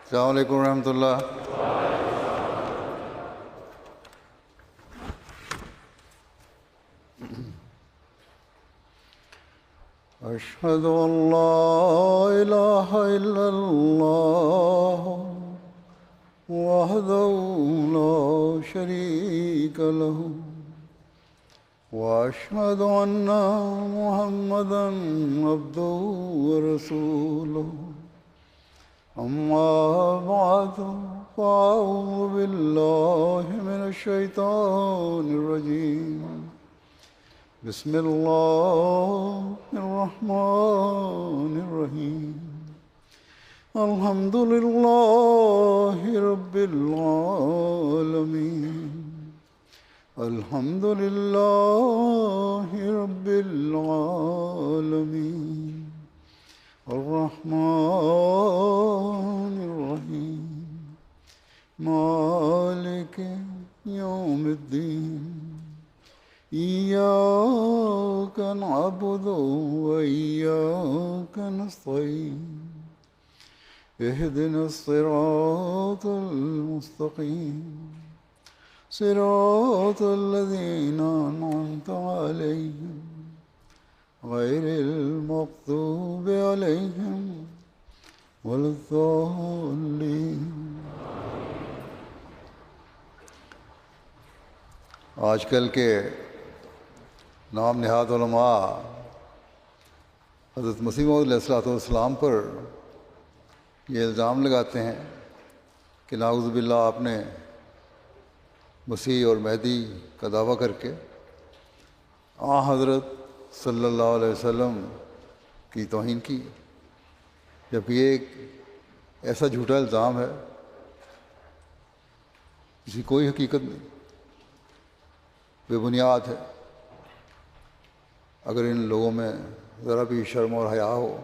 السلام علیکم ورحمۃ اللہ۔ اشہد ان لا الہ الا اللہ وحدہ لا شریک لہ واشہد ان محمدا عبدہ ورسولہ اما بعد فاعوذ باللہ من الشیطان الرجیم بسم اللہ الرحمن الرحیم الحمد للہ رب العالمین الحمد للہ رب العالمین الرحمن الرحیم مالک یوم الدین إياك نعبد وإياك نستعين اهدنا الصراط المستقيم صراط الذين أنعمت عليهم غير المغضوب عليهم ولا الضالين۔ آج کل کے نام نہاد علماء حضرت مسیح موعود علیہ الصلوۃ والسلام پر یہ الزام لگاتے ہیں کہ نعوذ باللہ آپ نے مسیح اور مہدی کا دعویٰ کر کے حضرت صلی اللہ علیہ وسلم کی توہین کی، جبکہ یہ ایک ایسا جھوٹا الزام ہے جس کی کوئی حقیقت نہیں، بے بنیاد ہے۔ اگر ان لوگوں میں ذرا بھی شرم اور حیا ہو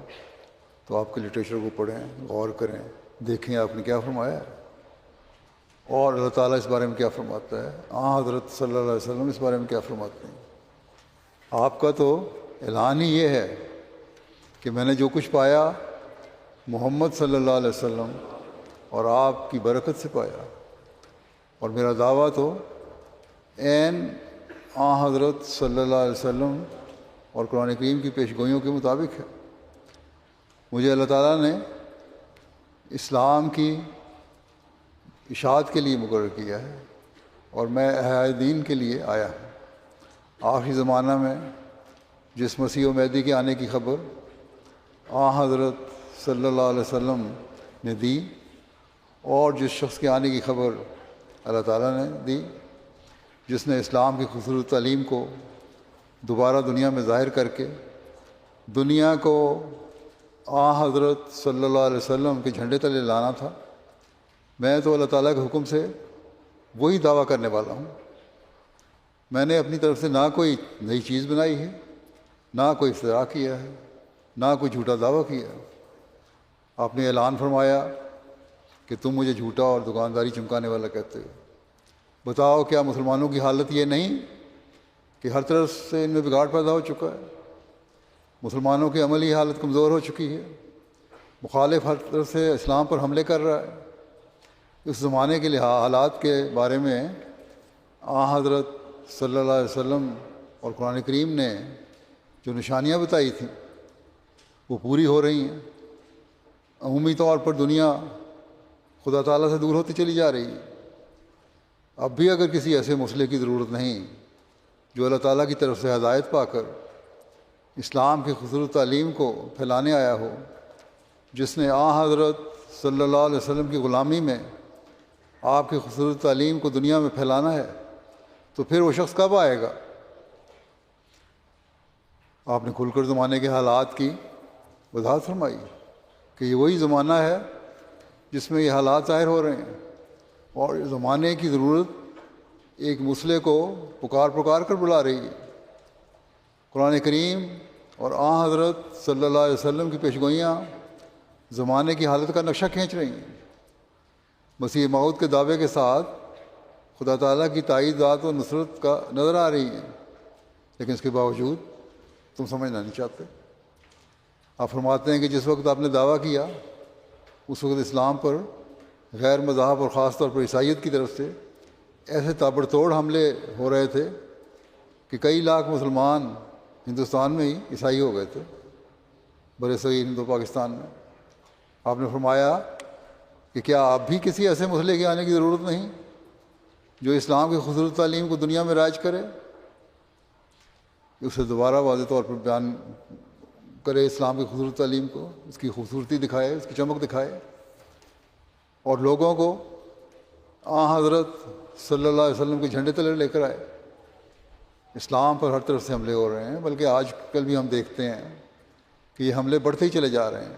تو آپ کے لٹریچر کو پڑھیں، غور کریں، دیکھیں آپ نے کیا فرمایا ہے اور اللہ تعالیٰ اس بارے میں کیا فرماتا ہے، حضرت صلی اللہ علیہ وسلم اس بارے میں کیا فرماتے ہیں۔ آپ کا تو اعلان ہی یہ ہے کہ میں نے جو کچھ پایا محمد صلی اللہ علیہ وسلم اور آپ کی برکت سے پایا، اور میرا دعویٰ تو عین حضرت صلی اللہ علیہ وسلم اور قرآن کریم کی پیش گوئیوں کے مطابق ہے۔ مجھے اللہ تعالیٰ نے اسلام کی اشاعت کے لیے مقرر کیا ہے اور میں احیاء دین کے لیے آیا ہوں۔ آخری زمانہ میں جس مسیح و مہدی کے آنے کی خبر حضرت صلی اللہ علیہ وسلم نے دی، اور جس شخص کے آنے کی خبر اللہ تعالیٰ نے دی، جس نے اسلام کی خصوصی تعلیم کو دوبارہ دنیا میں ظاہر کر کے دنیا کو حضرت صلی اللہ علیہ وسلم کے جھنڈے تلے لانا تھا، میں تو اللہ تعالیٰ کے حکم سے وہی دعویٰ کرنے والا ہوں۔ میں نے اپنی طرف سے نہ کوئی نئی چیز بنائی ہے، نہ کوئی اختراع کیا ہے، نہ کوئی جھوٹا دعویٰ کیا ہے۔ آپ نے اعلان فرمایا کہ تم مجھے جھوٹا اور دکانداری چمکانے والا کہتے ہو۔ بتاؤ کیا مسلمانوں کی حالت یہ نہیں کہ ہر طرف سے ان میں بگاڑ پیدا ہو چکا ہے؟ مسلمانوں کی عملی حالت کمزور ہو چکی ہے، مخالف ہر طرف سے اسلام پر حملے کر رہا ہے۔ اس زمانے کے حالات کے بارے میں حضرت صلی اللہ علیہ وسلم اور قرآن کریم نے جو نشانیاں بتائی تھیں وہ پوری ہو رہی ہیں۔ عمومی طور پر دنیا خدا تعالیٰ سے دور ہوتی چلی جا رہی ہے۔ اب بھی اگر کسی ایسے مسئلے کی ضرورت نہیں جو اللہ تعالیٰ کی طرف سے ہدایت پا کر اسلام کی خصوصی تعلیم کو پھیلانے آیا ہو، جس نے حضرت صلی اللہ علیہ وسلم کی غلامی میں آپ کی خصوصی تعلیم کو دنیا میں پھیلانا ہے، تو پھر وہ شخص کب آئے گا؟ آپ نے کھل کر زمانے کے حالات کی وضاحت فرمائی کہ یہ وہی زمانہ ہے جس میں یہ حالات ظاہر ہو رہے ہیں، اور زمانے کی ضرورت ایک مسئلے کو پکار کر بلا رہی ہے۔ قرآن کریم اور حضرت صلی اللہ علیہ وسلم کی پیشگوئیاں زمانے کی حالت کا نقشہ کھینچ رہی ہیں۔ مسیح موعود کے دعوے کے ساتھ خدا تعالیٰ کی تائید ذات و نصرت کا نظر آ رہی ہیں، لیکن اس کے باوجود تم سمجھنا نہیں چاہتے۔ آپ فرماتے ہیں کہ جس وقت آپ نے دعویٰ کیا اس وقت اسلام پر غیر مذاہب اور خاص طور پر عیسائیت کی طرف سے ایسے تابڑ توڑ حملے ہو رہے تھے کہ کئی لاکھ مسلمان ہندوستان میں ہی عیسائی ہو گئے تھے، بر صغیر ہند و پاکستان میں۔ آپ نے فرمایا کہ کیا اب بھی کسی ایسے مسئلے کے آنے کی ضرورت نہیں جو اسلام کی خوبصورت تعلیم کو دنیا میں رائج کرے، اسے دوبارہ واضح طور پر بیان کرے، اسلام کی خوبصورت تعلیم کو، اس کی خوبصورتی دکھائے، اس کی چمک دکھائے، اور لوگوں کو حضرت صلی اللہ علیہ وسلم کے جھنڈے تلے لے کر آئے۔ اسلام پر ہر طرف سے حملے ہو رہے ہیں، بلکہ آج کل بھی ہم دیکھتے ہیں کہ یہ حملے بڑھتے ہی چلے جا رہے ہیں،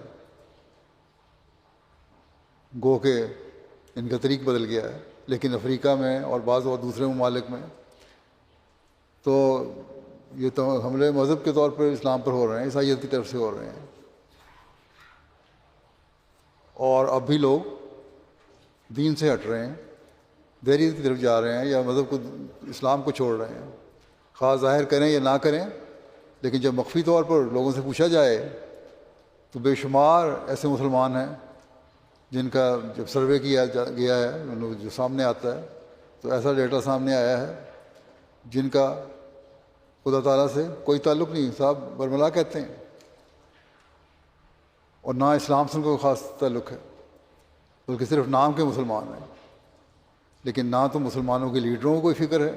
گو کہ ان کا طریق بدل گیا ہے۔ لیکن افریقہ میں اور بعض اور دوسرے ممالک میں تو یہ تو حملے مذہب کے طور پر اسلام پر ہو رہے ہیں، عیسائیت کی طرف سے ہو رہے ہیں، اور اب بھی لوگ دین سے ہٹ رہے ہیں، دیریت کی طرف جا رہے ہیں، یا مذہب کو، اسلام کو چھوڑ رہے ہیں، خواہ ظاہر کریں یا نہ کریں۔ لیکن جب مخفی طور پر لوگوں سے پوچھا جائے تو بے شمار ایسے مسلمان ہیں جن کا جب سروے کیا گیا ہے، جو سامنے آتا ہے، تو ایسا ڈیٹا سامنے آیا ہے جن کا خدا تعالیٰ سے کوئی تعلق نہیں، صاحب برملا کہتے ہیں، اور نہ اسلام سے ان کو خاص تعلق ہے، بلکہ صرف نام کے مسلمان ہیں۔ لیکن نہ تو مسلمانوں کے لیڈروں کو کوئی فکر ہے،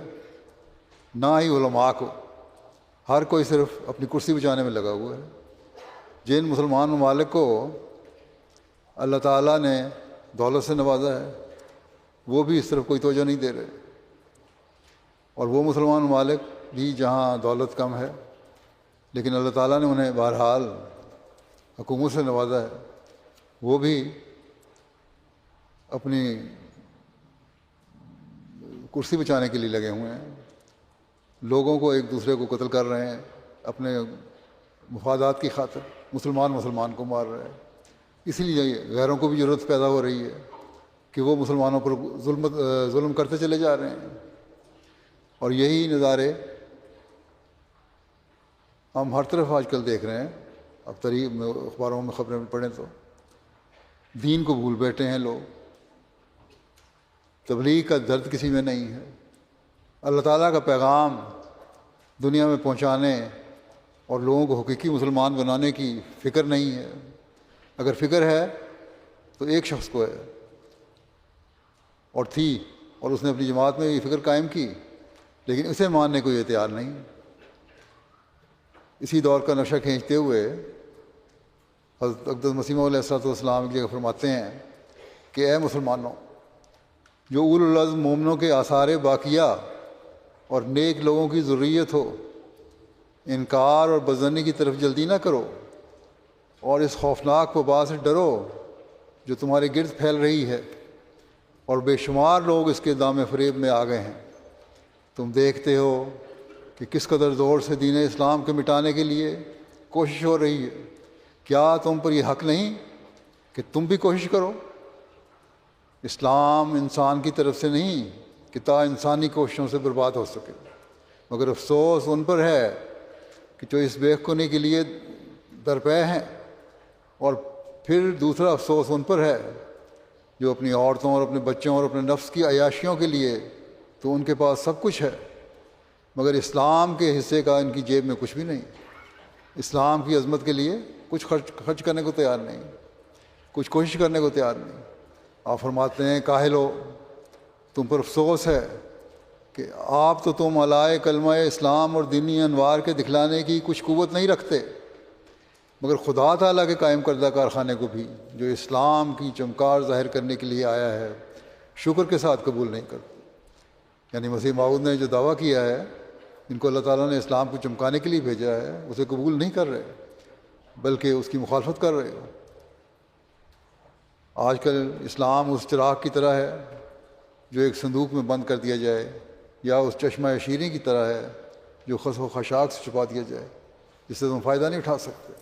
نہ ہی علماء کو، ہر کوئی صرف اپنی کرسی بچانے میں لگا ہوا ہے۔ جن مسلمان ممالک کو اللہ تعالیٰ نے دولت سے نوازا ہے وہ بھی اس طرف کوئی توجہ نہیں دے رہے، اور وہ مسلمان ممالک بھی جہاں دولت کم ہے لیکن اللہ تعالیٰ نے انہیں بہرحال حکومت سے نوازا ہے، وہ بھی اپنی کرسی بچانے کے لیے لگے ہوئے ہیں، لوگوں کو ایک دوسرے کو قتل کر رہے ہیں اپنے مفادات کی خاطر، مسلمان کو مار رہے ہیں۔ اسی لیے غیروں کو بھی ضرورت پیدا ہو رہی ہے کہ وہ مسلمانوں پر ظلم کرتے چلے جا رہے ہیں، اور یہی نظارے ہم ہر طرف آج کل دیکھ رہے ہیں۔ اب اخباروں میں خبریں پڑھیں تو دین کو بھول بیٹھے ہیں لوگ، تبلیغ کا درد کسی میں نہیں ہے، اللہ تعالیٰ کا پیغام دنیا میں پہنچانے اور لوگوں کو حقیقی مسلمان بنانے کی فکر نہیں ہے۔ اگر فکر ہے تو ایک شخص کو ہے اور تھی، اور اس نے اپنی جماعت میں یہ فکر قائم کی، لیکن اسے ماننے کو یہ تیار نہیں۔ اسی دور کا نقشہ کھینچتے ہوئے حضرت اقدس مسیح موعود علیہ السلام ایک جگہ فرماتے ہیں کہ اے مسلمانوں، جو اولو العزم مومنوں کے آثار باقیہ اور نیک لوگوں کی ذریت ہو، انکار اور بدظنی کی طرف جلدی نہ کرو، اور اس خوفناک وبا سے ڈرو جو تمہارے گرد پھیل رہی ہے، اور بے شمار لوگ اس کے دام فریب میں آ گئے ہیں۔ تم دیکھتے ہو کہ کس قدر زور سے دین اسلام کے مٹانے کے لیے کوشش ہو رہی ہے، کیا تم پر یہ حق نہیں کہ تم بھی کوشش کرو؟ اسلام انسان کی طرف سے نہیں کہ تا انسانی کوششوں سے برباد ہو سکے، مگر افسوس ان پر ہے کہ جو اس بے خونی کے لیے درپے ہیں، اور پھر دوسرا افسوس ان پر ہے جو اپنی عورتوں اور اپنے بچوں اور اپنے نفس کی عیاشیوں کے لیے تو ان کے پاس سب کچھ ہے، مگر اسلام کے حصے کا ان کی جیب میں کچھ بھی نہیں، اسلام کی عظمت کے لیے کچھ خرچ کرنے کو تیار نہیں، کچھ کوشش کرنے کو تیار نہیں۔ آپ فرماتے ہیں کاہلو، تم پر افسوس ہے کہ آپ تو تم علائے کلمہ اسلام اور دینی انوار کے دکھلانے کی کچھ قوت نہیں رکھتے، مگر خدا تعالیٰ کے قائم کردہ کارخانے کو بھی جو اسلام کی چمکار ظاہر کرنے کے لیے آیا ہے شکر کے ساتھ قبول نہیں کرتے۔ یعنی مسیح موعود نے جو دعویٰ کیا ہے، ان کو اللہ تعالیٰ نے اسلام کو چمکانے کے لیے بھیجا ہے، اسے قبول نہیں کر رہے بلکہ اس کی مخالفت کر رہے ہو۔ آج کل اسلام اس چراغ کی طرح ہے جو ایک صندوق میں بند کر دیا جائے، یا اس چشمہ شیریں کی طرح ہے جو خس و خشاک سے چھپا دیا جائے، جس سے تم فائدہ نہیں اٹھا سکتے۔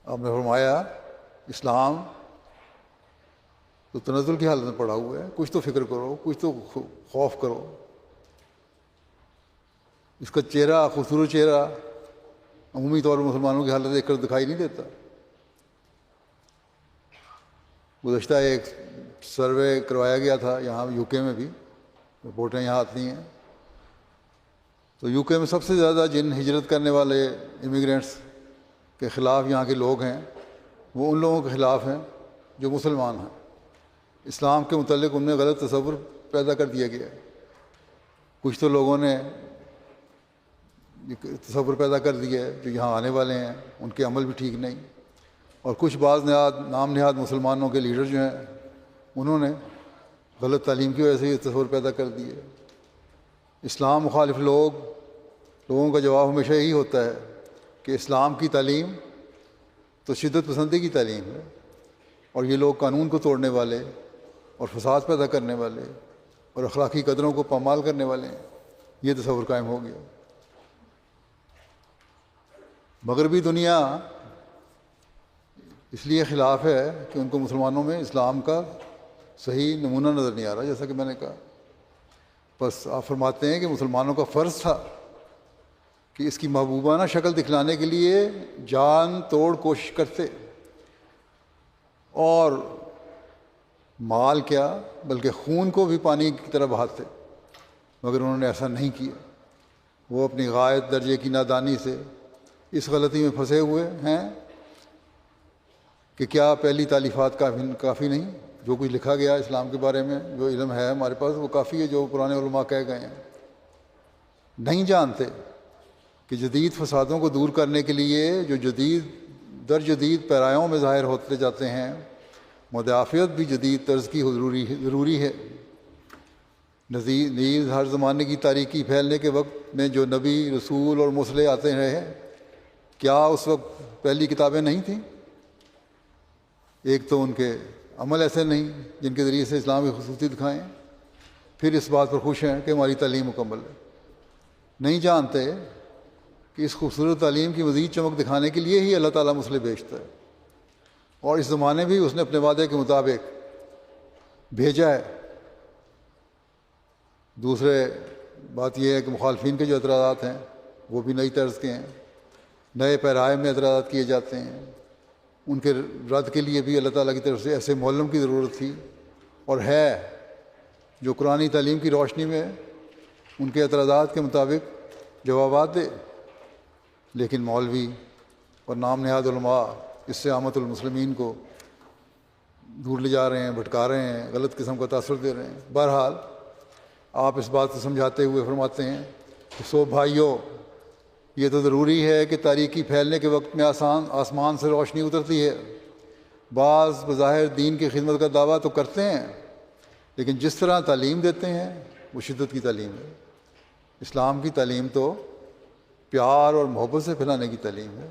آپ نے فرمایا اسلام تو تنزل کی حالت میں پڑا ہوا ہے، کچھ تو فکر کرو، کچھ تو خوف کرو۔ اس کا چہرہ، خوبصورت چہرہ عمومی طور پر مسلمانوں کی حالت دیکھ کر دکھائی نہیں دیتا۔ گزشتہ ایک سروے کروایا گیا تھا یہاں یو کے میں بھی، رپورٹیں یہاں آتی ہیں، تو یو کے میں سب سے زیادہ جن ہجرت کرنے والے امیگرینٹس کے خلاف یہاں کے لوگ ہیں وہ ان لوگوں کے خلاف ہیں جو مسلمان ہیں۔ اسلام کے متعلق ان میں غلط تصور پیدا کر دیا گیا ہے۔ کچھ تو لوگوں نے تصور پیدا کر دیا ہے جو یہاں آنے والے ہیں ان کے عمل بھی ٹھیک نہیں، اور کچھ بعض نام نہاد مسلمانوں کے لیڈر جو ہیں انہوں نے غلط تعلیم کی وجہ سے یہ تصور پیدا کر دی ہے۔ اسلام مخالف لوگوں کا جواب ہمیشہ یہی ہوتا ہے کہ اسلام کی تعلیم تو شدت پسندی کی تعلیم ہے، اور یہ لوگ قانون کو توڑنے والے اور فساد پیدا کرنے والے اور اخلاقی قدروں کو پامال کرنے والے ہیں، یہ تصور قائم ہو گیا۔ مغربی دنیا اس لیے خلاف ہے کہ ان کو مسلمانوں میں اسلام کا صحیح نمونہ نظر نہیں آ رہا، جیسا کہ میں نے کہا۔ بس آپ فرماتے ہیں کہ مسلمانوں کا فرض تھا کہ اس کی محبوبانہ شکل دکھلانے کے لیے جان توڑ کوشش کرتے، اور مال کیا بلکہ خون کو بھی پانی کی طرح بہاتے، مگر انہوں نے ایسا نہیں کیا۔ وہ اپنی غایت درجے کی نادانی سے اس غلطی میں پھنسے ہوئے ہیں کہ کیا پہلی تالیفات کافی نہیں، جو کچھ لکھا گیا اسلام کے بارے میں، جو علم ہے ہمارے پاس وہ کافی ہے، جو پرانے علماء کہہ گئے ہیں۔ نہیں جانتے کہ جدید فسادوں کو دور کرنے کے لیے جو جدید پیرایوں میں ظاہر ہوتے جاتے ہیں، مدافعت بھی جدید طرز کی ضروری ہے۔ نیز ہر زمانے کی تاریکی پھیلنے کے وقت میں جو نبی، رسول اور مرسل آتے رہے، کیا اس وقت پہلی کتابیں نہیں تھیں؟ ایک تو ان کے عمل ایسے نہیں جن کے ذریعے سے اسلام کی خصوصیت دکھائیں، پھر اس بات پر خوش ہیں کہ ہماری تعلیم مکمل ہے۔ نہیں جانتے کہ اس خوبصورت تعلیم کی مزید چمک دکھانے کے لیے ہی اللہ تعالیٰ مسلح بھیجتا ہے، اور اس زمانے بھی اس نے اپنے وعدے کے مطابق بھیجا ہے۔ دوسرے بات یہ ہے کہ مخالفین کے جو اعتراضات ہیں وہ بھی نئی طرز کے ہیں، نئے پیرائے میں اعتراضات کیے جاتے ہیں۔ ان کے رد کے لیے بھی اللہ تعالیٰ کی طرف سے ایسے معلم کی ضرورت تھی اور ہے جو قرآنی تعلیم کی روشنی میں ان کے اعتراضات کے مطابق جوابات دے، لیکن مولوی اور نام نہاد علماء اس سے عامت المسلمین کو دور لے جا رہے ہیں، بھٹکا رہے ہیں، غلط قسم کا تاثر دے رہے ہیں۔ بہرحال آپ اس بات کو سمجھاتے ہوئے فرماتے ہیں کہ سو بھائیو، یہ تو ضروری ہے کہ تاریکی پھیلنے کے وقت میں آسمان سے روشنی اترتی ہے۔ بعض بظاہر دین کی خدمت کا دعویٰ تو کرتے ہیں، لیکن جس طرح تعلیم دیتے ہیں وہ شدت کی تعلیم ہے۔ اسلام کی تعلیم تو پیار اور محبت سے پھیلانے کی تعلیم ہے،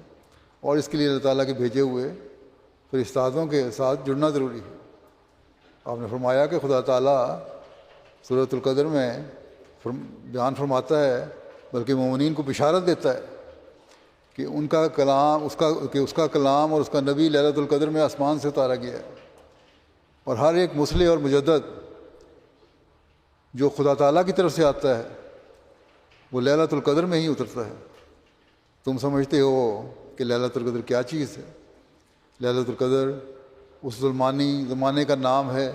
اور اس کے لیے اللہ تعالیٰ کے بھیجے ہوئے فرشتادوں کے ساتھ جڑنا ضروری ہے۔ آپ نے فرمایا کہ خدا تعالیٰ سورۃ القدر میں بیان فرماتا ہے، بلکہ مومنین کو بشارت دیتا ہے کہ اس کا کلام اور اس کا نبی لیلۃ القدر میں آسمان سے اتارا گیا ہے، اور ہر ایک مصلح اور مجدد جو خدا تعالیٰ کی طرف سے آتا ہے وہ لیلۃ القدر میں ہی اترتا ہے۔ تم سمجھتے ہو کہ لیلۃ القدر کیا چیز ہے؟ لیلۃ القدر اس ظلمانی زمانے کا نام ہے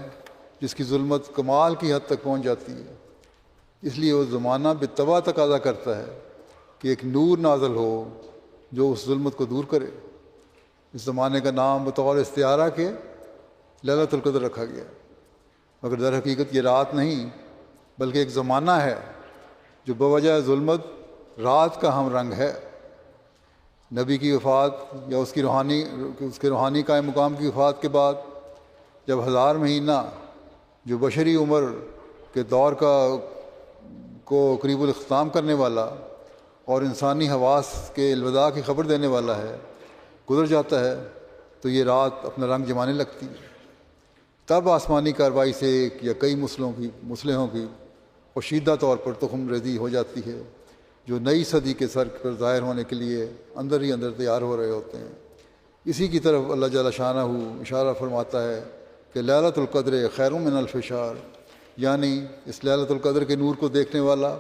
جس کی ظلمت کمال کی حد تک پہنچ جاتی ہے، اس لیے وہ زمانہ بالطبع تقاضا کرتا ہے کہ ایک نور نازل ہو جو اس ظلمت کو دور کرے۔ اس زمانے کا نام بطور استعارہ کے لیلۃ القدر رکھا گیا، مگر در حقیقت یہ رات نہیں بلکہ ایک زمانہ ہے جو بوجہ ظلمت رات کا ہم رنگ ہے۔ نبی کی وفات یا اس کے روحانی قائم مقام کی وفات کے بعد جب 1000 مہینہ جو بشری عمر کے دور کو قریب الاختتام کرنے والا اور انسانی حواس کے الوداع کی خبر دینے والا ہے گزر جاتا ہے، تو یہ رات اپنا رنگ جمانے لگتی ہے۔ تب آسمانی کارروائی سے ایک یا کئی مسلحوں کی پوشیدہ طور پر تخم ریزی ہو جاتی ہے، جو نئی صدی کے سر پر ظاہر ہونے کے لیے اندر ہی اندر تیار ہو رہے ہوتے ہیں۔ اسی کی طرف اللہ جل شانہ اشارہ فرماتا ہے کہ لیلۃ القدر خیر من الف شہر، یعنی اس لیلۃ القدر کے نور کو دیکھنے والا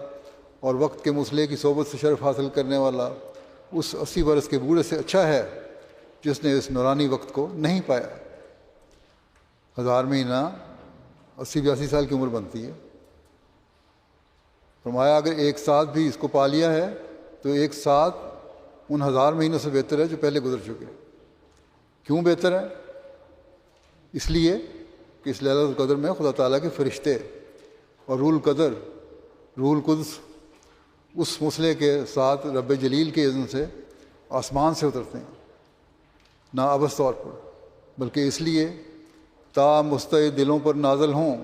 اور وقت کے مصلح کی صحبت سے شرف حاصل کرنے والا اس 80 برس کے بوڑھے سے اچھا ہے جس نے اس نورانی وقت کو نہیں پایا۔ 1000 مہینہ 80-82 سال کی عمر بنتی ہے۔ فرمایا اگر ایک ساتھ بھی اس کو پا لیا ہے تو ایک ساتھ ان 1000 مہینوں سے بہتر ہے جو پہلے گزر چکے۔ کیوں بہتر ہے؟ اس لیے کہ اس لیلۃ القدر میں خدا تعالیٰ کے فرشتے اور روح القدر، روح القدس اس مسئلے کے ساتھ رب جلیل کے اذن سے آسمان سے اترتے ہیں، نہ عبث طور پر، بلکہ اس لیے تا مستعد دلوں پر نازل ہوں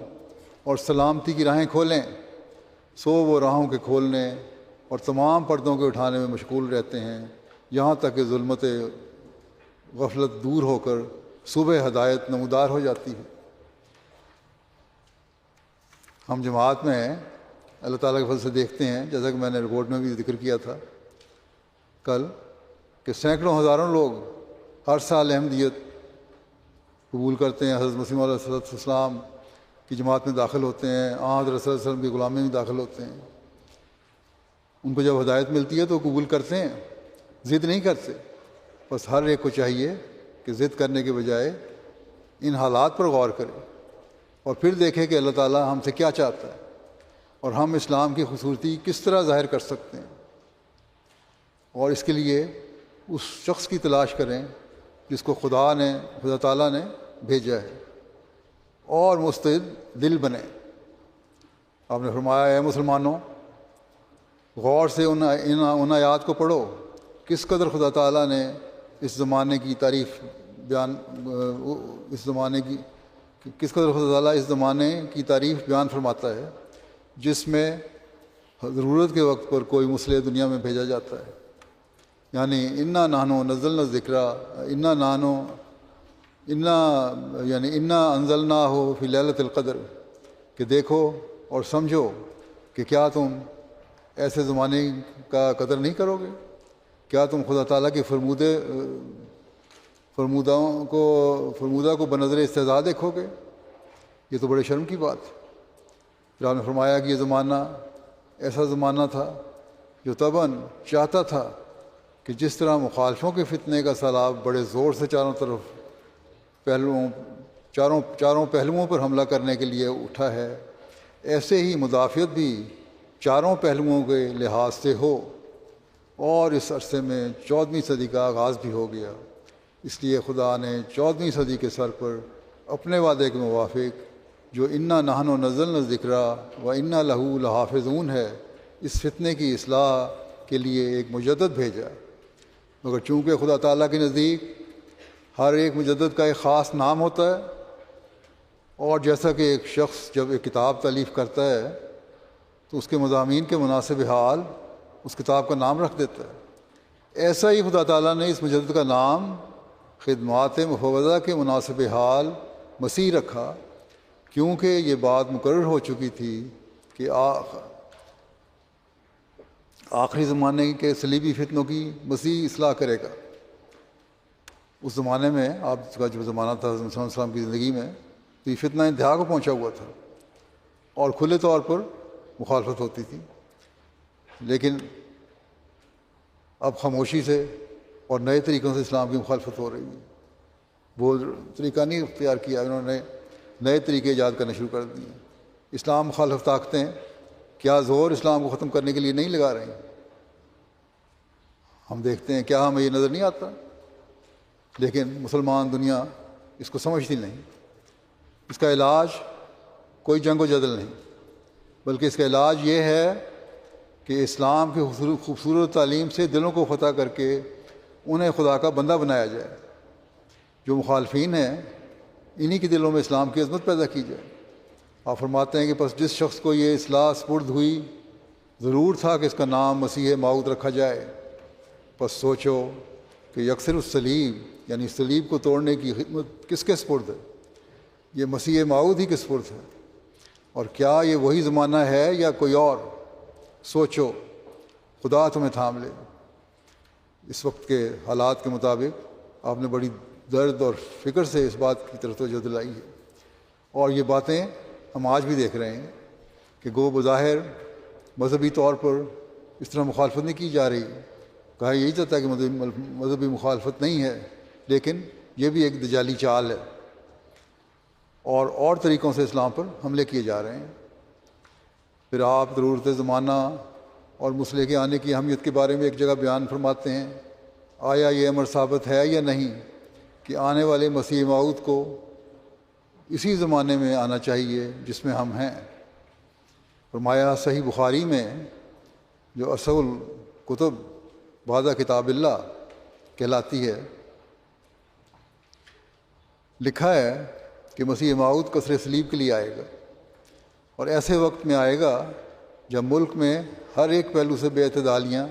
اور سلامتی کی راہیں کھولیں۔ سو وہ راہوں کے کھولنے اور تمام پردوں کے اٹھانے میں مشغول رہتے ہیں، یہاں تک کہ ظلمت غفلت دور ہو کر صبح ہدایت نمودار ہو جاتی ہے۔ ہم جماعت میں اللہ تعالیٰ کے فضل سے دیکھتے ہیں، جیسا کہ میں نے رپورٹ میں بھی ذکر کیا تھا کل، کہ سینکڑوں ہزاروں لوگ ہر سال احمدیت قبول کرتے ہیں، حضرت مسیح موعود علیہ السلام کی جماعت میں داخل ہوتے ہیں، حضرت صلی اللہ علیہ وسلم کی غلامی میں داخل ہوتے ہیں۔ ان کو جب ہدایت ملتی ہے تو وہ قبول کرتے ہیں، ضد نہیں کرتے۔ بس ہر ایک کو چاہیے کہ ضد کرنے کے بجائے ان حالات پر غور کرے اور پھر دیکھے کہ اللہ تعالیٰ ہم سے کیا چاہتا ہے اور ہم اسلام کی خوبصورتی کس طرح ظاہر کر سکتے ہیں، اور اس کے لیے اس شخص کی تلاش کریں جس کو خدا تعالیٰ نے بھیجا ہے، اور مستعد دل بنیں۔ آپ نے فرمایا اے مسلمانوں، غور سے ان آیات کو پڑھو، کس قدر خدا تعالیٰ نے اس زمانے کی تعریف کس قدر خدا تعالیٰ اس زمانے کی تعریف بیان فرماتا ہے جس میں ضرورت کے وقت پر کوئی مسئلہ دنیا میں بھیجا جاتا ہے۔ یعنی انا نحن نزلنا الذکر انا انزلناہ فی لیلۃ القدر، کہ دیکھو اور سمجھو کہ کیا تم ایسے زمانے کا قدر نہیں کرو گے؟ کیا تم خدا تعالیٰ کے فرمودہ کو بنظر استہزاء دیکھو گے؟ یہ تو بڑے شرم کی بات ہے۔ پھر آپ نے فرمایا کہ یہ زمانہ ایسا زمانہ تھا جو طبعاً چاہتا تھا کہ جس طرح مخالفوں کے فتنے کا سیلاب بڑے زور سے چاروں پہلوؤں پر حملہ کرنے کے لیے اٹھا ہے، ایسے ہی مدافعت بھی چاروں پہلوؤں کے لحاظ سے ہو، اور اس عرصے میں 14ویں صدی کا آغاز بھی ہو گیا۔ اس لیے خدا نے 14ویں صدی کے سر پر اپنے وعدے کے موافق جو انا نحن نزلنا الذکر و انا لہ لحافظون ہے، اس فتنے کی اصلاح کے لیے ایک مجدد بھیجا۔ مگر چونکہ خدا تعالیٰ کے نزدیک ہر ایک مجدد کا ایک خاص نام ہوتا ہے، اور جیسا کہ ایک شخص جب ایک کتاب تالیف کرتا ہے تو اس کے مضامین کے مناسب حال اس کتاب کا نام رکھ دیتا ہے، ایسا ہی خدا تعالیٰ نے اس مجدد کا نام خدمات مفوضہ کے مناسب حال مسیح رکھا، کیونکہ یہ بات مقرر ہو چکی تھی کہ آخری زمانے کے صلیبی فتنوں کی مسیح اصلاح کرے گا۔ اس زمانے میں آپ کا جو زمانہ تھا حضرت صلی اللہ علیہ وسلم کی زندگی میں، تو یہ فتنہ انتہا کو پہنچا ہوا تھا اور کھلے طور پر مخالفت ہوتی تھی، لیکن اب خاموشی سے اور نئے طریقوں سے اسلام کی مخالفت ہو رہی ہے۔ وہ طریقہ نہیں اختیار کیا، انہوں نے نئے طریقے ایجاد کرنے شروع کر دیے۔ اسلام مخالف طاقتیں کیا زور اسلام کو ختم کرنے کے لیے نہیں لگا رہی ہیں؟ ہم دیکھتے ہیں، کیا ہمیں یہ نظر نہیں آتا؟ لیکن مسلمان دنیا اس کو سمجھتی نہیں۔ اس کا علاج کوئی جنگ و جدل نہیں، بلکہ اس کا علاج یہ ہے کہ اسلام کی خوبصورت تعلیم سے دلوں کو فتح کر کے انہیں خدا کا بندہ بنایا جائے۔ جو مخالفین ہیں انہی کے دلوں میں اسلام کی عظمت پیدا کی جائے۔ آپ فرماتے ہیں کہ پس جس شخص کو یہ اصلاح سپرد ہوئی، ضرور تھا کہ اس کا نام مسیح موعود رکھا جائے۔ پس سوچو کہ یکسر الصلیب، یعنی صلیب کو توڑنے کی خدمت کس کے سپرد ہے؟ یہ مسیح موعود ہی کے سپرد ہے۔ اور کیا یہ وہی زمانہ ہے یا کوئی اور؟ سوچو، خدا تمہیں تھام لے۔ اس وقت کے حالات کے مطابق آپ نے بڑی درد اور فکر سے اس بات کی طرف توجہ دلائی ہے، اور یہ باتیں ہم آج بھی دیکھ رہے ہیں کہ گو بظاہر مذہبی طور پر اس طرح مخالفت نہیں کی جا رہی، کہا یہی چاہتا ہے کہ مذہبی مخالفت نہیں ہے، لیکن یہ بھی ایک دجالی چال ہے اور طریقوں سے اسلام پر حملے کیے جا رہے ہیں۔ پھر آپ ضرورت زمانہ اور مسئلے کے آنے کی اہمیت کے بارے میں ایک جگہ بیان فرماتے ہیں، آیا یہ امر ثابت ہے یا نہیں کہ آنے والے مسیح موعود کو اسی زمانے میں آنا چاہیے جس میں ہم ہیں۔ فرمایا صحیح بخاری میں جو اصل کتب بعد کتاب اللہ کہلاتی ہے، لکھا ہے کہ مسیح موعود قصر صلیب کے لیے آئے گا، اور ایسے وقت میں آئے گا جب ملک میں ہر ایک پہلو سے بے اعتدالیاں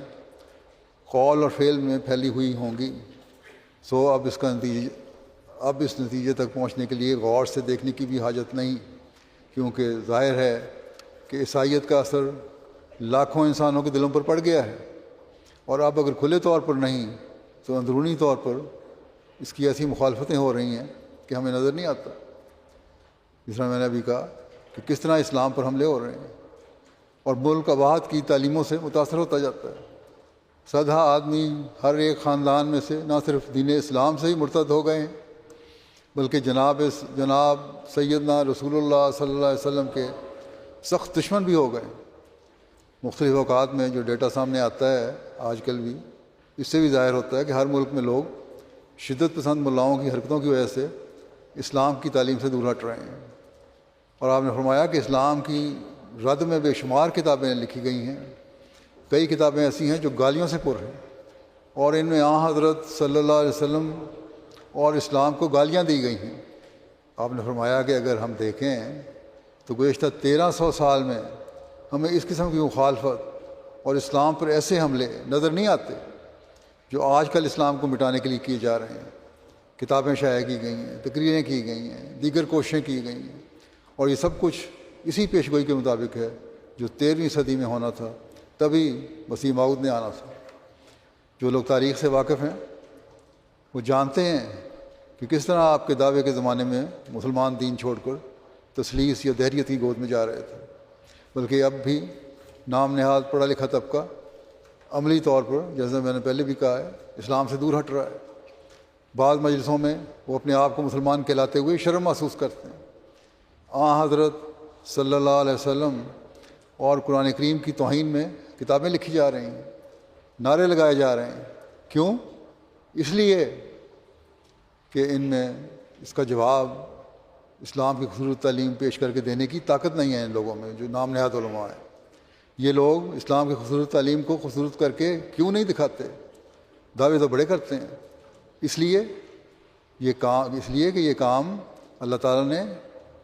قول اور فعل میں پھیلی ہوئی ہوں گی۔ سو اب اس نتیجے تک پہنچنے کے لیے غور سے دیکھنے کی بھی حاجت نہیں، کیونکہ ظاہر ہے کہ عیسائیت کا اثر لاکھوں انسانوں کے دلوں پر پڑ گیا ہے، اور اب اگر کھلے طور پر نہیں تو اندرونی طور پر اس کی ایسی مخالفتیں ہو رہی ہیں کہ ہمیں نظر نہیں آتا۔ جس طرح میں نے ابھی کہا کہ کس طرح اسلام پر حملے ہو رہے ہیں، اور ملک آباد کی تعلیموں سے متاثر ہوتا جاتا ہے۔ صدہا آدمی ہر ایک خاندان میں سے نہ صرف دین اسلام سے ہی مرتد ہو گئے ہیں، بلکہ جناب سیدنا رسول اللہ صلی اللہ علیہ وسلم کے سخت دشمن بھی ہو گئے۔ مختلف اوقات میں جو ڈیٹا سامنے آتا ہے آج کل بھی، اس سے بھی ظاہر ہوتا ہے کہ ہر ملک میں لوگ شدت پسند ملاؤں کی حرکتوں کی وجہ سے اسلام کی تعلیم سے دور ہٹ رہے ہیں۔ اور آپ نے فرمایا کہ اسلام کی رد میں بے شمار کتابیں لکھی گئی ہیں، کئی کتابیں ایسی ہیں جو گالیوں سے پر ہیں، اور ان میں حضرت صلی اللہ علیہ وسلم اور اسلام کو گالیاں دی گئی ہیں۔ آپ نے فرمایا کہ اگر ہم دیکھیں تو گزشتہ 1300 سال میں ہمیں اس قسم کی مخالفت اور اسلام پر ایسے حملے نظر نہیں آتے جو آج کل اسلام کو مٹانے کے لیے کیے جا رہے ہیں۔ کتابیں شائع کی گئی ہیں، تقریریں کی گئی ہیں، دیگر کوششیں کی گئی ہیں، اور یہ سب کچھ اسی پیشگوئی کے مطابق ہے جو 13ویں صدی میں ہونا تھا، تبھی مسیح موعود نے آنا تھا۔ جو لوگ تاریخ سے واقف ہیں وہ جانتے ہیں کہ کس طرح آپ کے دعوے کے زمانے میں مسلمان دین چھوڑ کر تثلیث یا دہریت کی گود میں جا رہے تھے، بلکہ اب بھی نام نہاد پڑھا لکھا طبقہ عملی طور پر، جیسے میں نے پہلے بھی کہا ہے، اسلام سے دور ہٹ رہا ہے۔ بعض مجلسوں میں وہ اپنے آپ کو مسلمان کہلاتے ہوئے شرم محسوس کرتے ہیں۔ حضرت صلی اللہ علیہ وسلم اور قرآن کریم کی توہین میں کتابیں لکھی جا رہی ہیں، نعرے لگائے جا رہے ہیں۔ کیوں؟ اس لیے کہ ان میں اس کا جواب اسلام کی خوبصورت تعلیم پیش کر کے دینے کی طاقت نہیں ہے ان لوگوں میں جو نام نہاد علماء ہیں۔ یہ لوگ اسلام کی خوبصورت تعلیم کو خوبصورت کر کے کیوں نہیں دکھاتے؟ دعوے تو بڑے کرتے ہیں۔ اس لیے کہ یہ کام اللہ تعالیٰ نے